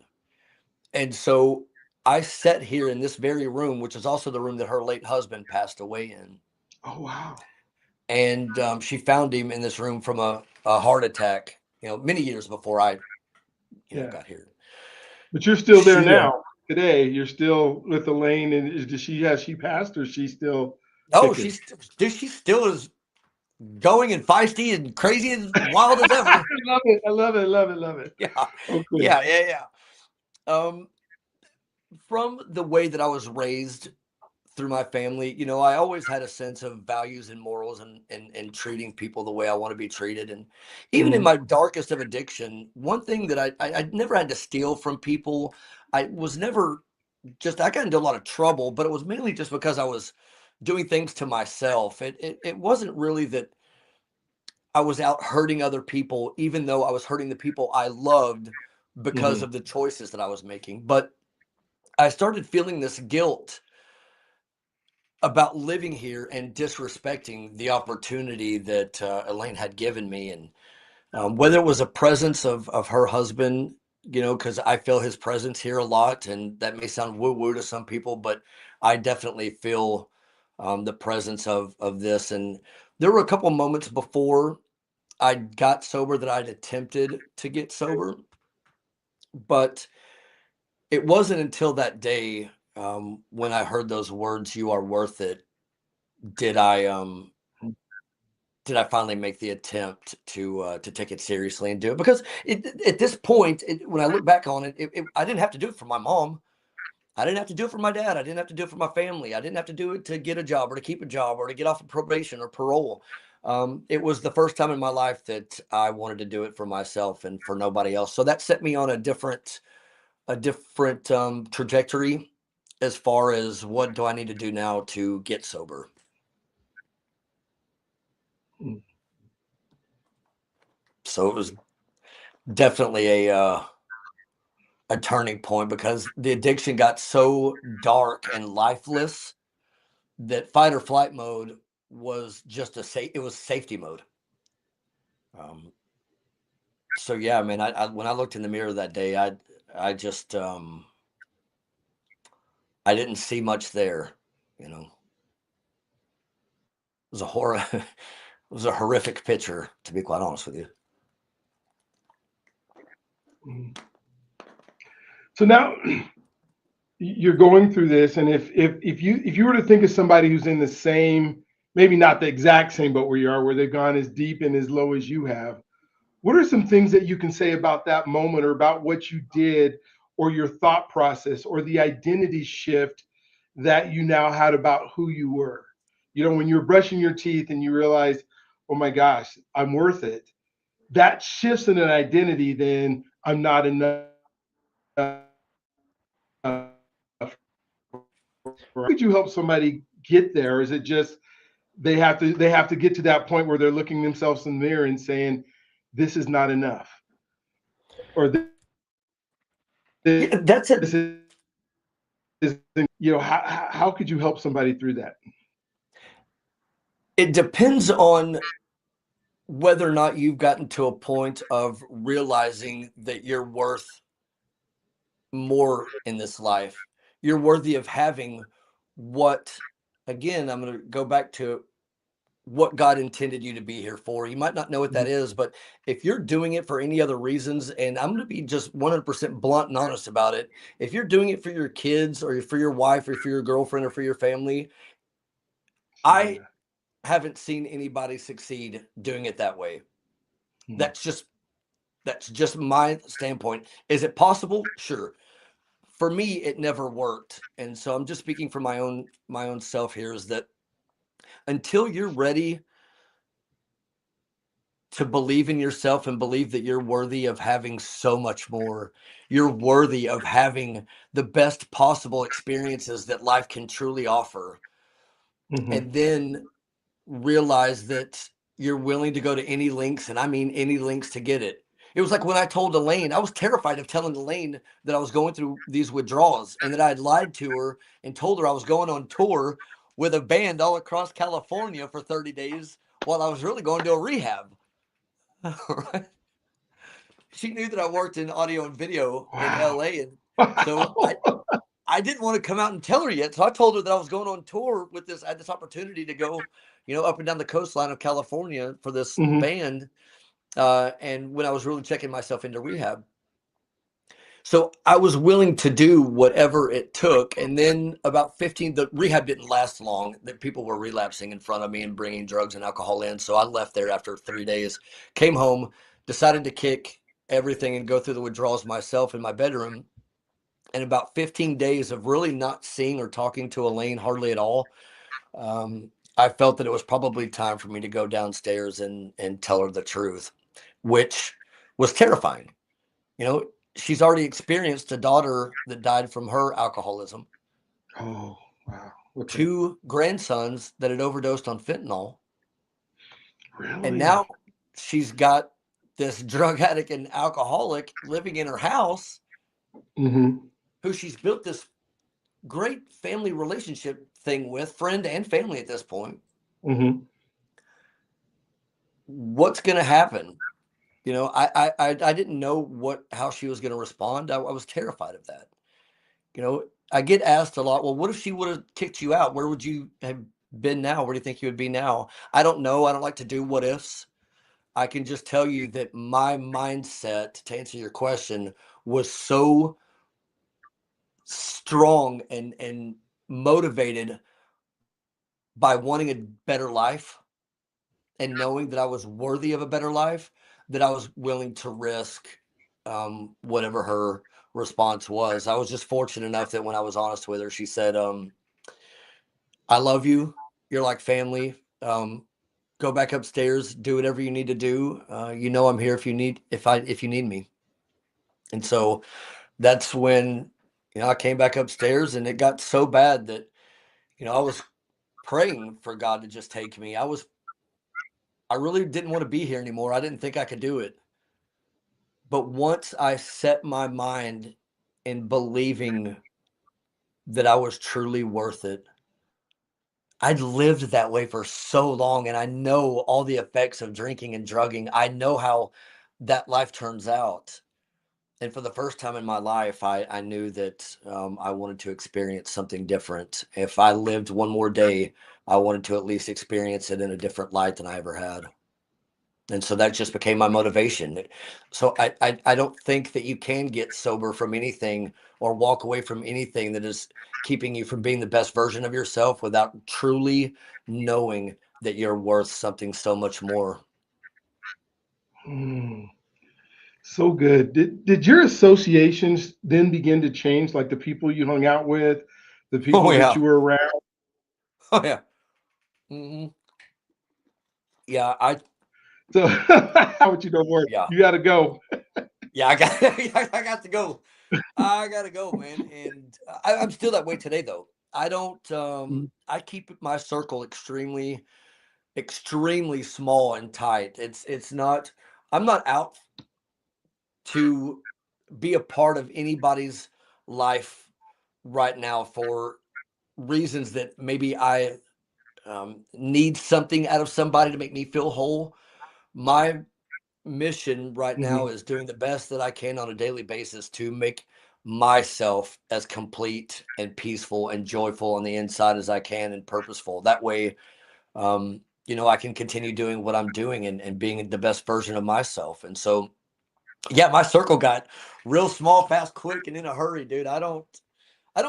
And so I sat here in this very room, which is also the room that her late husband passed away in. Oh wow. And she found him in this room from a heart attack, many years before I, Yeah. got here. But you're still there She, now. Today, you're still with Elaine, and does she has she passed or she's still oh, kicking? dude, she still is going and feisty and crazy and wild as I ever. love it. I love it. Love it. Love it. Yeah. Oh, cool. Yeah. Um, from the way that I was raised through my family, I always had a sense of values and morals and treating people the way I want to be treated. And even in Hmm. my darkest of addiction, one thing that I never had to steal from people. I was never I got into a lot of trouble, but it was mainly just because I was doing things to myself. It wasn't really that I was out hurting other people, even though I was hurting the people I loved because Hmm. of the choices that I was making. But I started feeling this guilt about living here and disrespecting the opportunity that Elaine had given me, and whether it was a presence of her husband, because I feel his presence here a lot, and that may sound woo woo to some people, but I definitely feel the presence of this. And there were a couple moments before I got sober that I'd attempted to get sober, but it wasn't until that day when I heard those words, "You are worth it," did I did I finally make the attempt to take it seriously and do it. Because at this point, when I look back on it, I didn't have to do it for my mom. I didn't have to do it for my dad. I didn't have to do it for my family. I didn't have to do it to get a job or to keep a job or to get off of probation or parole. It was the first time in my life that I wanted to do it for myself and for nobody else. So that set me on a different trajectory as far as what do I need to do now to get sober. So it was definitely a turning point because the addiction got so dark and lifeless that fight or flight mode was just it was safety mode. Um, so yeah, man, I when I looked in the mirror that day, I just I didn't see much there. It was a horror. It was a horrific picture, to be quite honest with you. Mhm. So now you're going through this, and if you were to think of somebody who's in the same, maybe not the exact same boat where you are, where they've gone as deep and as low as you have, what are some things that you can say about that moment, or about what you did, or your thought process, or the identity shift that you now had about who you were? You know, when you're brushing your teeth and you realize, oh my gosh, I'm worth it. That shifts in an identity, then I'm not enough. How could you help somebody get there? Is it just they have to get to that point where they're looking themselves in the mirror and saying, this is not enough, or this Yeah, isn't, that's it. how could you help somebody through that? It depends on whether or not you've gotten to a point of realizing that you're worth more in this life. You're worthy of having what, again, I'm going to go back to what God intended you to be here for. You might not know what that Mhm. is, but if you're doing it for any other reasons, and I'm going to be just 100% blunt and honest about it, if you're doing it for your kids or for your wife or for your girlfriend or for your family, Saying I that. haven't seen anybody succeed doing it that way. Mhm. That's just that's just my standpoint. Is it possible? Sure. For me, it never worked. And so I'm just speaking for my own self here, is that until you're ready to believe in yourself and believe that you're worthy of having so much more, you're worthy of having the best possible experiences that life can truly offer. Mhm. And then realize that you're willing to go to any lengths, and I mean any lengths, to get it. It was like when I told Elaine, I was terrified of telling Elaine that I was going through these withdrawals and that I had lied to her and told her I was going on tour with a band all across California for 30 days while I was really going to a rehab. Right? She knew that I worked in audio and video in Wow. LA, and so I Wow. I didn't want to come out and tell her yet. So I told her that I was going on tour with this. I had this opportunity to go, up and down the coastline of California for this Mhm. band. And when I was really checking myself into rehab, so I was willing to do whatever it took. And then about 15, the rehab didn't last long. That people were relapsing in front of me and bringing drugs and alcohol in. So I left there after 3 days, came home, decided to kick everything and go through the withdrawals myself in my bedroom. And about 15 days of really not seeing or talking to Elaine hardly at all, I felt that it was probably time for me to go downstairs and tell her the truth, which was terrifying. You know, she's already experienced a daughter that died from her alcoholism, Oh, wow. Okay. two grandsons that had overdosed on fentanyl, and Really? now she's got this drug addict and alcoholic living in her house Mhm. who she's built this great family relationship thing with, friend and family at this point. Mhm. What's going to happen? I didn't know how she was going to respond. I was terrified of that. I get asked a lot, well, what if she would have kicked you out? Where would you have been now? Where do you think you would be now? I don't know. I don't like to do what ifs. I can just tell you that my mindset, to answer your question, was so strong and motivated by wanting a better life and knowing that I was worthy of a better life, that I was willing to risk whatever her response was. I was just fortunate enough that when I was honest with her, she said, I love you. You're like family. Go back upstairs, do whatever you need to do. I'm here if you need me. And so that's when, I came back upstairs, and it got so bad that, I was praying for God to just take me. I really didn't want to be here anymore. I didn't think I could do it. But once I set my mind in believing that I was truly worth it, I'd lived that way for so long, and I know all the effects of drinking and drugging. I know how that life turns out. And for the first time in my life, I knew that I wanted to experience something different. If I lived one more day, I wanted to at least experience it in a different light than I ever had. And so that just became my motivation. So I don't think that you can get sober from anything or walk away from anything that is keeping you from being the best version of yourself without truly knowing that you're worth something so much more. Mm, so good. Did your associations then begin to change, like the people you hung out with, the Oh people that yeah. you were around? Oh yeah. Hmm. Yeah, I So how would you know more? yeah. You got to go. Yeah, I got I got to go. I gotta go, man. And I'm still that way today though. I don't I keep my circle extremely small and tight. It's not I'm not out to be a part of anybody's life right now for reasons that maybe I need something out of somebody to make me feel whole. My mission right now Mhm. is doing the best that I can on a daily basis to make myself as complete and peaceful and joyful on the inside as I can and purposeful. That way, I can continue doing what I'm doing and being the best version of myself. And so, yeah, my circle got real small, fast, quick, and in a hurry, dude. I don't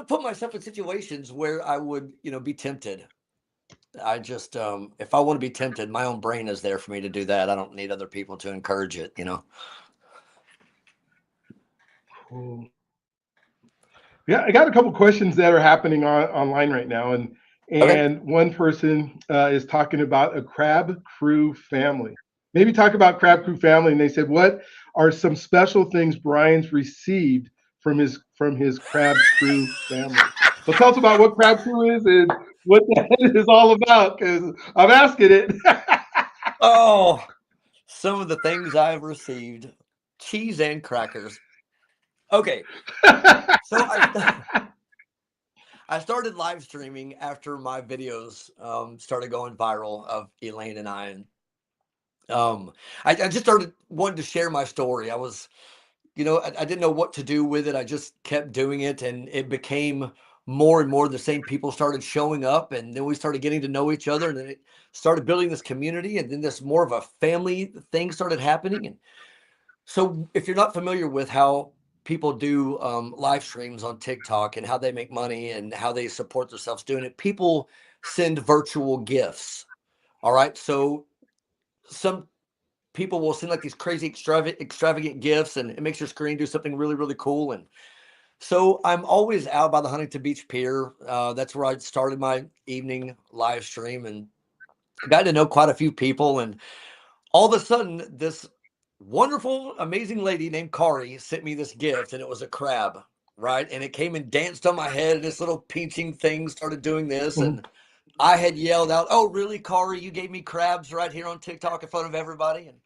put myself in situations where I would, be tempted. I just, if I want to be tempted, my own brain is there for me to do that. I don't need other people to encourage it. Cool. Yeah, I got a couple questions that are happening online right now, and Okay. one person is talking about a crab crew family. Maybe talk about crab crew family, and they said, "What are some special things Brian's received from his crab crew family?" So tell us about what crab crew is and what that is all about, because I'm asking it. Oh, some of the things I've received, cheese and crackers. Okay, so I started live streaming after my videos started going viral of Elaine and I, and I just started wanting to share my story. I didn't know what to do with it. I just kept doing it, and it became more and more. The same people started showing up, and then we started getting to know each other, and then it started building this community, and then this more of a family thing started happening. And so, if you're not familiar with how people do live streams on TikTok and how they make money and how they support themselves doing it, people send virtual gifts. All right. So, some people will send like these crazy extravagant gifts, and it makes your screen do something really, really cool. And so, I'm always out by the Huntington Beach Pier. That's where I started my evening live stream and got to know quite a few people. And all of a sudden, this wonderful, amazing lady named Kari sent me this gift, and it was a crab, right? And it came and danced on my head, and this little pinching thing started doing this. And I had yelled out, "Oh, really, Kari? You gave me crabs right here on TikTok in front of everybody?" And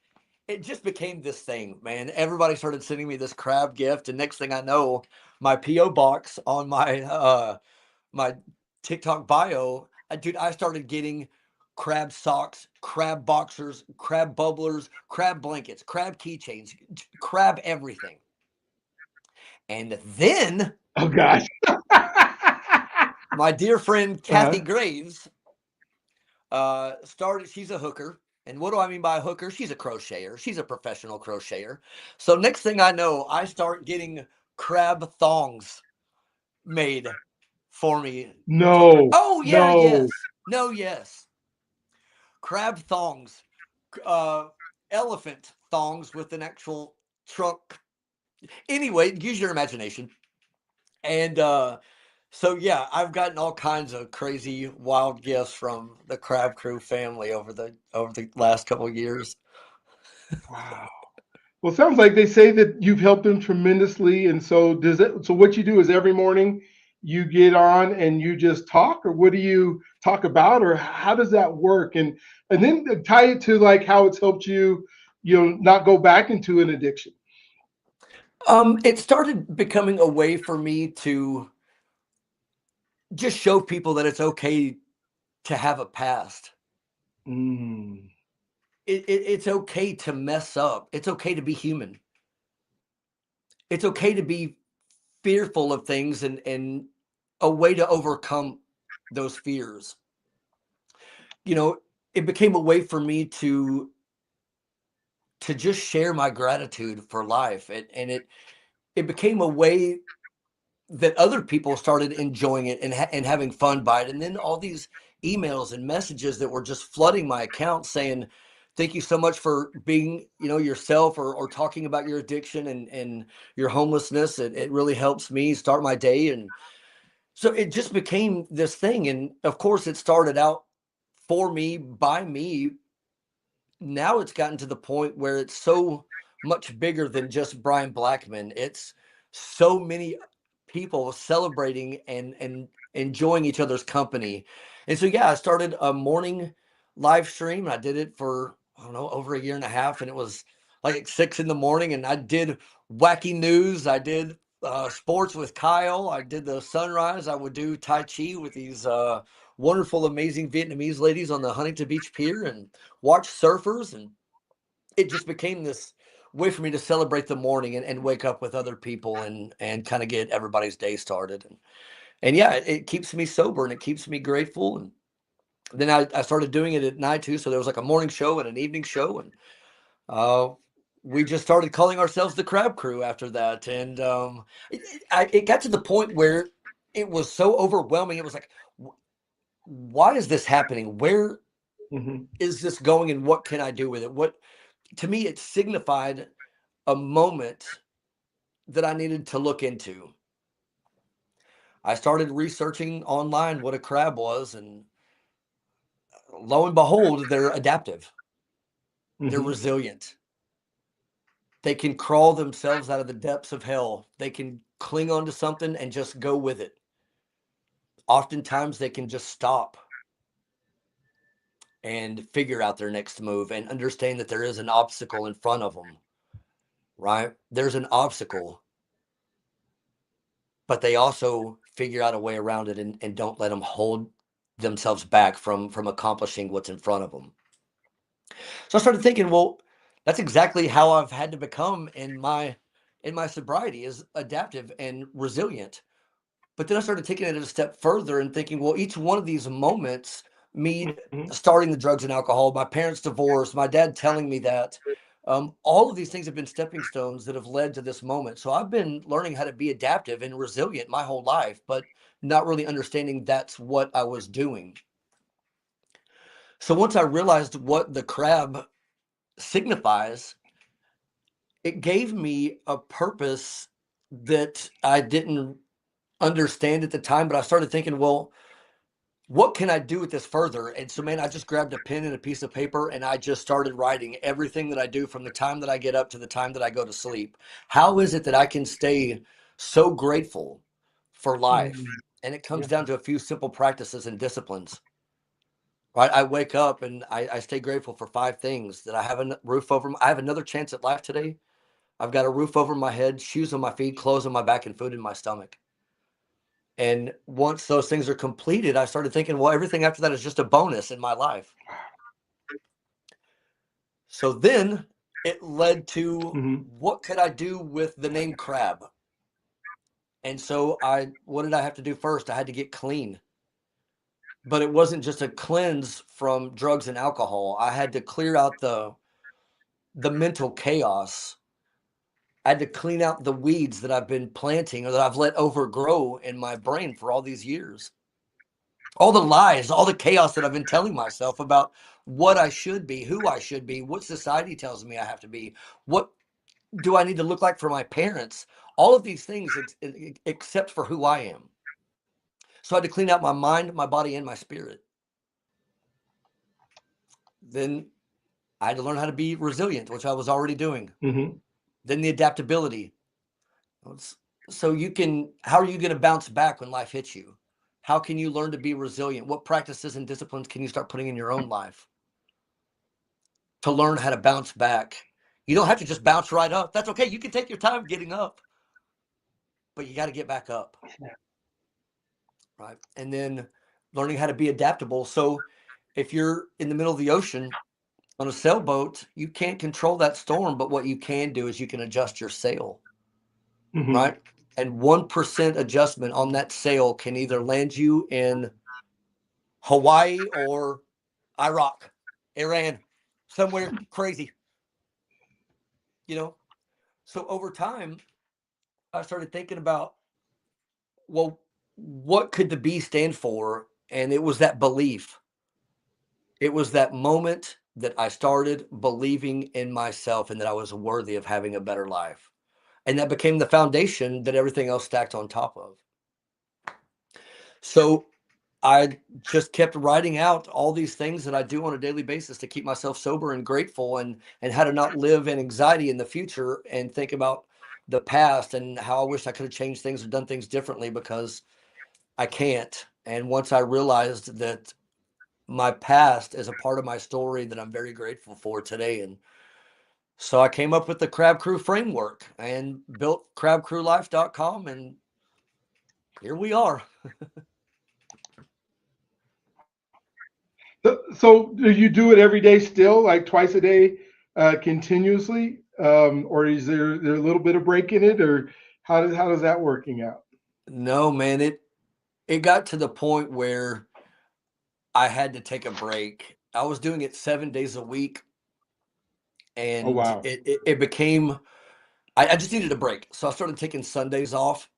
it just became this thing, man. Everybody started sending me this crab gift, and next thing I know, my PO box on my TikTok bio, dude, I started getting crab socks, crab boxers, crab bubblers, crab blankets, crab keychains, crab everything. And then Oh gosh. my dear friend Kathy Uh-huh. Graves started, she's a hooker. And what do I mean by a hooker? She's a crocheter. She's a professional crocheter. So next thing I know, I start getting crab thongs made for me. No, Oh yeah, no. yes. No, yes. Crab thongs, uh, elephant thongs with an actual trunk. Anyway, use your imagination. And so yeah, I've gotten all kinds of crazy, wild gifts from the Crab Crew family over the last couple of years. Wow. Well, it sounds like they say that you've helped them tremendously. And so does it, so what you do is every morning you get on and you just talk, or what do you talk about, or how does that work? And then tie it to like how it's helped you, not go back into an addiction. It started becoming a way for me to just show people that it's okay to have a past. Mm, It's okay to mess up. It's okay to be human. It's okay to be fearful of things and a way to overcome those fears. You know, it became a way for me to to just share my gratitude for life. And it became a way that other people started enjoying it and having fun by it. And then all these emails and messages that were just flooding my account saying, thank you so much for being, yourself, or talking about your addiction and your homelessness. It really helps me start my day. And so it just became this thing. And of course it started out for me, by me. Now it's gotten to the point where it's so much bigger than just Bryan Blackmon. It's so many people celebrating and enjoying each other's company. And so yeah, I started a morning live stream. I did it for, I don't know, over a year and a half, and it was like at 6 in the morning. And I did wacky news. I did sports with Kyle. I did the sunrise. I would do Tai Chi with these wonderful, amazing Vietnamese ladies on the Huntington Beach Pier, and watch surfers. And it just became this way for me to celebrate the morning and wake up with other people and kind of get everybody's day started. And yeah, it keeps me sober and it keeps me grateful. And then I started doing it at night too. So there was like a morning show and an evening show. And uh, we just started calling ourselves the Crab Crew after that. And it got to the point where it was so overwhelming. It was like, why is this happening? Where Mhm. is this going, and what can I do with it? What, to me, it signified a moment that I needed to look into. I started researching online what a crab was, and lo and behold, they're adaptive. They're Mhm. resilient. They can crawl themselves out of the depths of hell. They can cling onto something and just go with it. Oftentimes, they can just stop and figure out their next move and understand that there is an obstacle in front of them, right? There's an obstacle, but they also figure out a way around it and don't let them hold themselves back from accomplishing what's in front of them. So I started thinking, well, that's exactly how I've had to become in my sobriety, is adaptive and resilient. But then I started taking it a step further and thinking, well, each one of these moments, me Mhm. starting the drugs and alcohol, my parents' divorce, my dad telling me that, all of these things have been stepping stones that have led to this moment. So I've been learning how to be adaptive and resilient my whole life, but not really understanding that's what I was doing. So once I realized what the crab signifies, it gave me a purpose that I didn't understand at the time, but I started thinking, well, what can I do with this further? And so, man, I just grabbed a pen and a piece of paper and I just started writing everything that I do from the time that I get up to the time that I go to sleep. How is it that I can stay so grateful for Mhm. life? And it Yeah. comes down to a few simple practices and disciplines, right? I wake up and I stay grateful for 5 things: that I have a roof over, I have another chance at life today. I've got a roof over my head, shoes on my feet, clothes on my back, and food in my stomach. And once those things are completed, I started thinking, well, everything after that is just a bonus in my life. So then it led to, Mhm. what could I do with the name Crab? And so what did I have to do first? I had to get clean. But it wasn't just a cleanse from drugs and alcohol. I had to clear out the mental chaos. I had to clean out the weeds that I've been planting or that I've let overgrow in my brain for all these years. All the lies, all the chaos that I've been telling myself about what I should be, who I should be, what society tells me I have to be, what do I need to look like for my parents, all of these things except for who I am. So I had to clean out my mind, my body, and my spirit. Then I had to learn how to be resilient, which I was already doing. Mhm. Then the adaptability. So how are you going to bounce back when life hits you? How can you learn to be resilient? What practices and disciplines can you start putting in your own life to learn how to bounce back? You don't have to just bounce right up. That's okay. You can take your time getting up, but you got to get back up, right? And then learning how to be adaptable. So if you're in the middle of the ocean on a sailboat, you can't control that storm, but what you can do is you can adjust your sail, Mhm. right? And 1% adjustment on that sail can either land you in Hawaii or Iraq, Iran, somewhere crazy. you know. So over time, I started thinking about, well, what could the B stand for? And it was that belief. It was that moment that I started believing in myself and that I was worthy of having a better life. And that became the foundation that everything else stacked on top of. So I just kept writing out all these things that I do on a daily basis to keep myself sober and grateful, and how to not live in anxiety in the future and think about the past and how I wish I could have changed things or done things differently, because I can't. And once I realized that my past is a part of my story that I'm very grateful for today. And so I came up with the Crab Crew framework and built crabcrewlife.com, and here we are. So do you do it every day still, like twice a day, continuously, or is there a little bit of break in it, or how does that working out? No, man, it got to the point where I had to take a break. I was doing it 7 days a week, Oh and wow. it became, I just needed a break. So I started taking Sundays off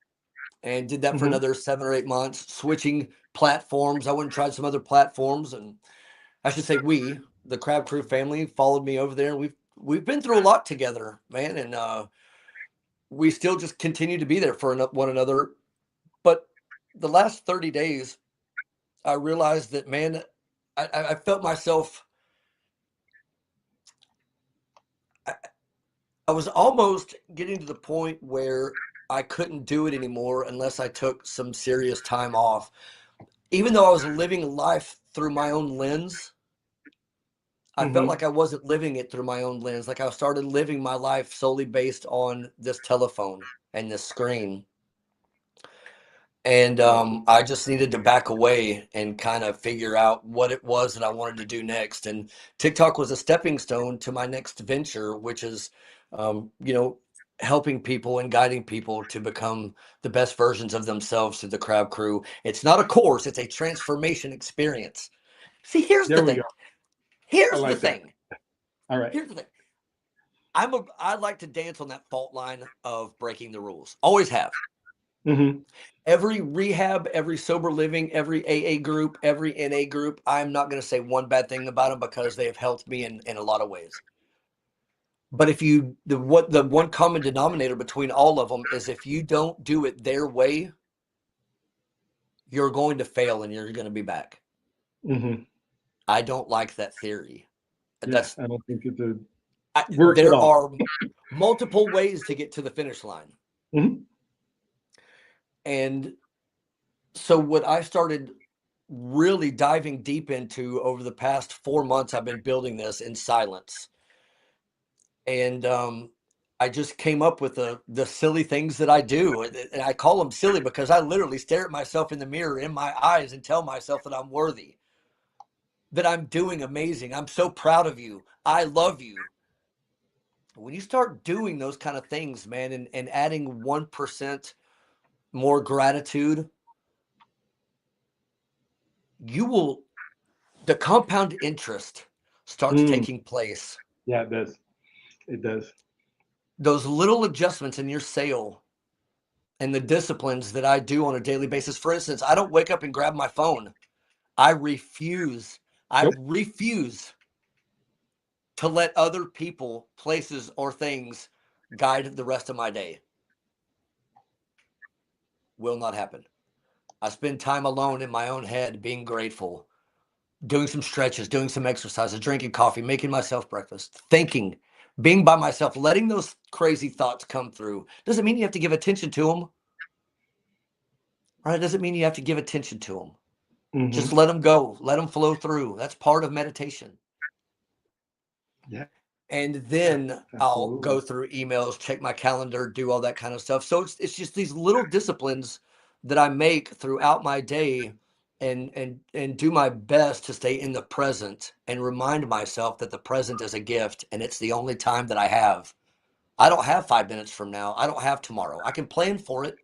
and did that for Hmm. another 7 or 8 months, switching platforms. I went and tried some other platforms, and I should say we, the Crab Crew family, followed me over there. We've been through a lot together, man, and we still just continue to be there for one another. But the last 30 days, I realized that, man, I felt myself. I, I was almost getting to the point where I couldn't do it anymore unless I took some serious time off. Even though I was living life through my own lens, I felt Hmm. like I wasn't living it through my own lens. Like I started living my life solely based on this telephone and this screen. And I just needed to back away and kind of figure out what it was that I wanted to do next. And TikTok was a stepping stone to my next venture, which is, you know, helping people and guiding people to become the best versions of themselves through the Crab Crew. It's not a course, it's a transformation experience. See, here's the There we thing. go. I Here's the like that. thing. All right. Here's the thing. I like to dance on that fault line of breaking the rules. Always have. Hmm. Every rehab, every sober living, every AA group, every NA group, I'm not going to say one bad thing about them because they have helped me in a lot of ways. But if you, the one common denominator between all of them is if you don't do it their way, you're going to fail and you're going to be back. Hmm. I don't like that theory. Yeah, That's, I don't think works at there all. are multiple ways to get to the finish line. Hmm. And so what I started really diving deep into over the past 4 months, I've been building this in silence. And I just came up with the silly things that I do. And I call them silly because I literally stare at myself in the mirror in my eyes and tell myself that I'm worthy, that I'm doing amazing. I'm so proud of you. I love you. When you start doing those kind of things, man, and adding 1% more gratitude, you will, the compound interest starts Mm. taking place. Yeah, it does. It does. Those little adjustments in your sale and the disciplines that I do on a daily basis. For instance, I don't wake up and grab my phone. I refuse. I Nope. refuse to let other people, places, or things guide the rest of my day. Will not happen. I spend time alone in my own head, being grateful, doing some stretches, doing some exercises, drinking coffee, making myself breakfast, thinking, being by myself, letting those crazy thoughts come through. Doesn't mean you have to give attention to them, right? It doesn't mean you have to give attention to them. Just Hmm. let them go, let them flow through. That's part of meditation. Yeah, And then I'll absolutely. go through emails, check my calendar, do all that kind of stuff. So it's just these little disciplines that I make throughout my day, and do my best to stay in the present and remind myself that the present is a gift and it's the only time that I have. I don't have 5 minutes from now. I don't have tomorrow. I can plan for it,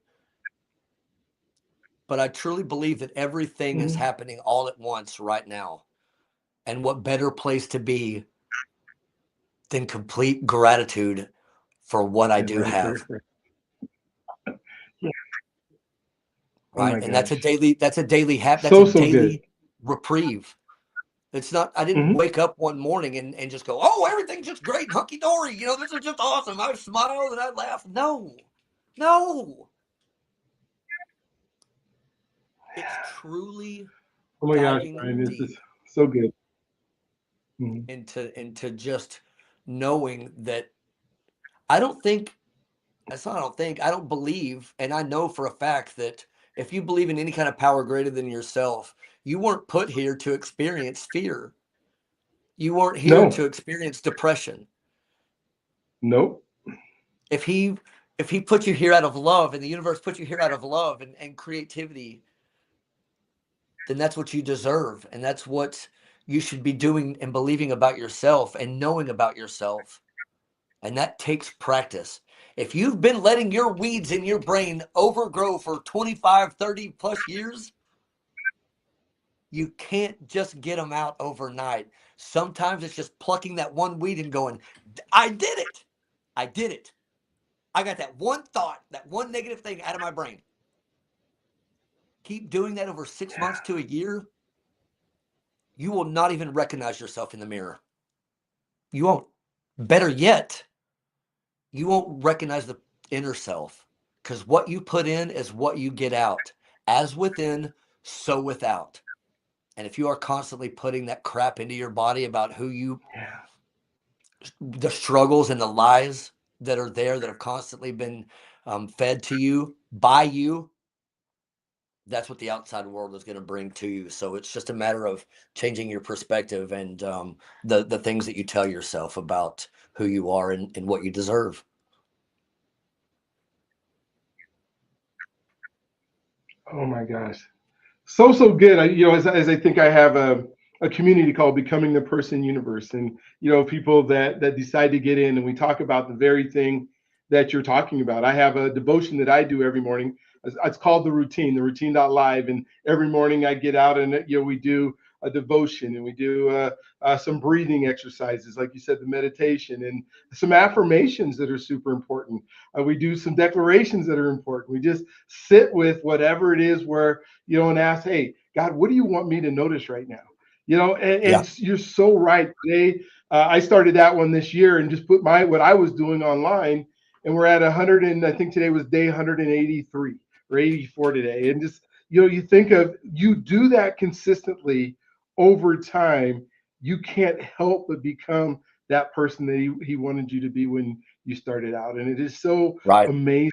but I truly believe that everything is Hmm. happening all at once right now. And what better place to be than complete gratitude for what I Yeah, do that is very have. fair. Yeah. Oh Right. my And that's a gosh. daily, that's a So good. daily reprieve. It's not, I didn't Hmm. wake up one morning and just go, oh, everything's just great and hunky dory. You know, this is just awesome. I smiled and I laughed. No, no. It's truly Oh my gosh, diving Brian, this is deep so good. Mhm. into just knowing that I don't think, that's not, I don't think, I don't believe, and I know for a fact that if you believe in any kind of power greater than yourself, you weren't put here to experience fear. You weren't here No, to experience depression. nope. If he if he put you here out of love and the universe put you here out of love and creativity, then that's what you deserve. And that's what you should be doing and believing about yourself and knowing about yourself. And that takes practice. If you've been letting your weeds in your brain overgrow for 25, 30 plus years, you can't just get them out overnight. Sometimes it's just plucking that one weed and going, I did it. I did it. I got that one thought, that one negative thing out of my brain. Keep doing that over 6 months to a year. You will not even recognize yourself in the mirror. You won't. Better yet, you won't recognize the inner self, because what you put in is what you get out. As within, so without. And if you are constantly putting that crap into your body about who you, Yeah. the struggles and the lies that are there that have constantly been fed to you by you, that's what the outside world is going to bring to you. So it's just a matter of changing your perspective and the things that you tell yourself about who you are and what you deserve. Oh my gosh. So good. As I think I have a community called Becoming the Person Universe, and people that decide to get in, and we talk about the very thing that you're talking about. I have a devotion that I do every morning. It's called the routine.live, and every morning I get out and we do a devotion, and we do some breathing exercises, like you said, the meditation, and some affirmations that are super important. We do some declarations that are important. We just sit with whatever it is where and ask, hey, God, what do you want me to notice right now? Yeah. And you're so right. Today, I started that one this year and just put what I was doing online, and we're at 100, and I think today was day 183 or 84 today. And just you think of you do that consistently over time, you can't help but become that person that he wanted you to be when you started out, and it is so Right. amazing.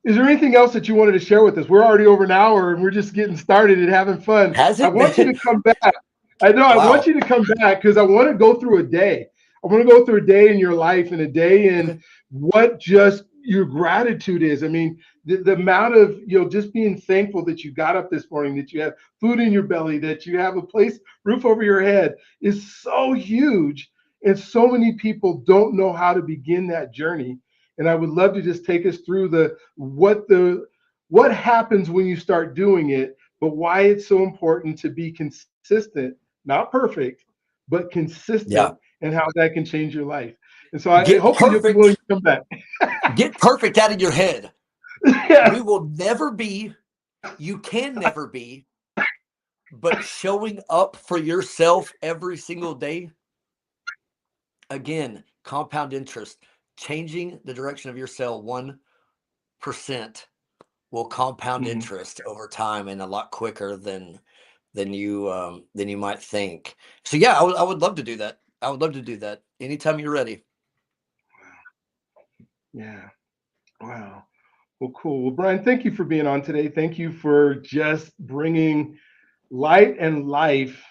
Is there anything else that you wanted to share with us? We're already over an hour and we're just getting started and having fun. Has I it want you been? to come back. I know I want Wow. you to come back because I want to go through a day. I want to go through a day in your life and a day in Okay. what just your gratitude is. I mean, the amount of just being thankful that you got up this morning, that you have food in your belly, that you have a place, roof over your head, is so huge. And so many people don't know how to begin that journey. And I would love to just take us through what happens when you start doing it, but why it's so important to be consistent, not perfect, but consistent, Yeah. and how that can change your life. And so I Get hopefully you'll be willing perfect. to come back. Get perfect out of your head. Yeah. We will never be, you can never be, but showing up for yourself every single day, again, compound interest, changing the direction of your cell 1% will compound Mhm. interest over time and a lot quicker than you might think. So yeah, I would love to do that. I would love to do that anytime you're ready. Yeah. Wow. Well, cool. Well, Brian, thank you for being on today. Thank you for just bringing light and life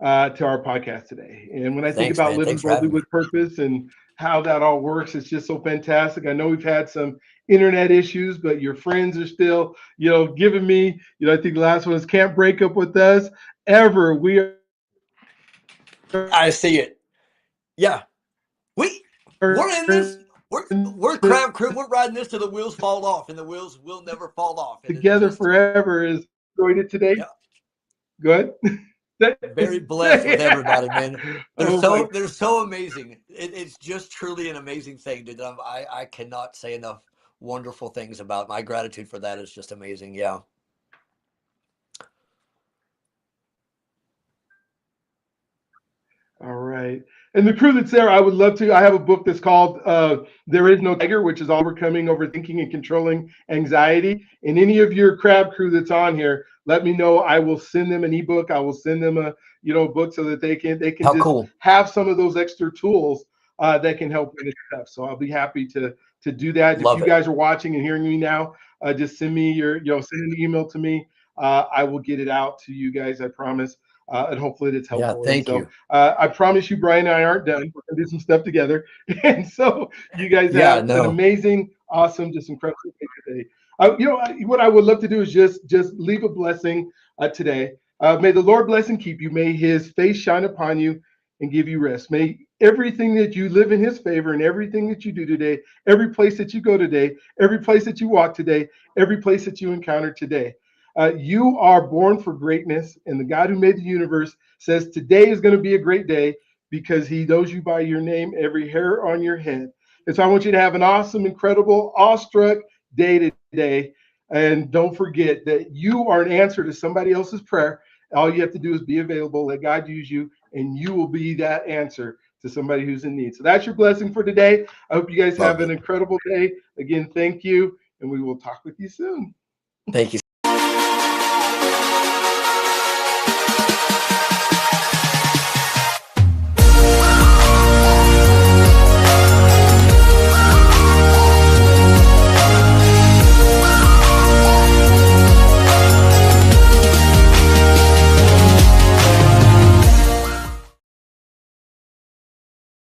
to our podcast today. And when I think Thanks, about man. living Thanks for boldly having me. with purpose and how that all works, it's just so fantastic. I know we've had some internet issues, but your friends are still, giving me, I think the last one is can't break up with us ever. We are I see it. Yeah, we we're in this. We're crab crew. We're riding this till the wheels fall off, and the wheels will never fall off. And it is together just, forever. Is enjoyed it today. yeah. Good. Very blessed with everybody, man. Oh my. They're so amazing. It's just truly an amazing thing, dude. I cannot say enough wonderful things about my gratitude for that. Is just amazing. Yeah. All right. And the crew that's there, I would love to. I have a book that's called There Is No Tiger, which is all overcoming overthinking and controlling anxiety. And any of your crab crew that's on here, let me know. I will send them an ebook. I will send them a book so that they can How just cool. have some of those extra tools that can help with this stuff. So I'll be happy to do that. If Love you it. guys are watching and hearing me now, just send me send an email to me. I will get it out to you guys. I promise. And hopefully it's Yeah. helpful. And Thank so you. I promise you, Brian and I aren't done. We're gonna do some stuff together. And so you guys Yeah. have an No. amazing, awesome, just incredible day today. What I would love to do is just leave a blessing today. May the Lord bless and keep you. May His face shine upon you and give you rest. May everything that you live in His favor and everything that you do today, every place that you go today, every place that you walk today, every place that you encounter today. You are born for greatness, and the God who made the universe says today is going to be a great day because He knows you by your name, every hair on your head. And so I want you to have an awesome, incredible, awestruck day today. And don't forget that you are an answer to somebody else's prayer. All you have to do is be available, let God use you, and you will be that answer to somebody who's in need. So that's your blessing for today. I hope you guys have Loved an it. incredible day. Again, thank you, and we will talk with you soon. Thank you.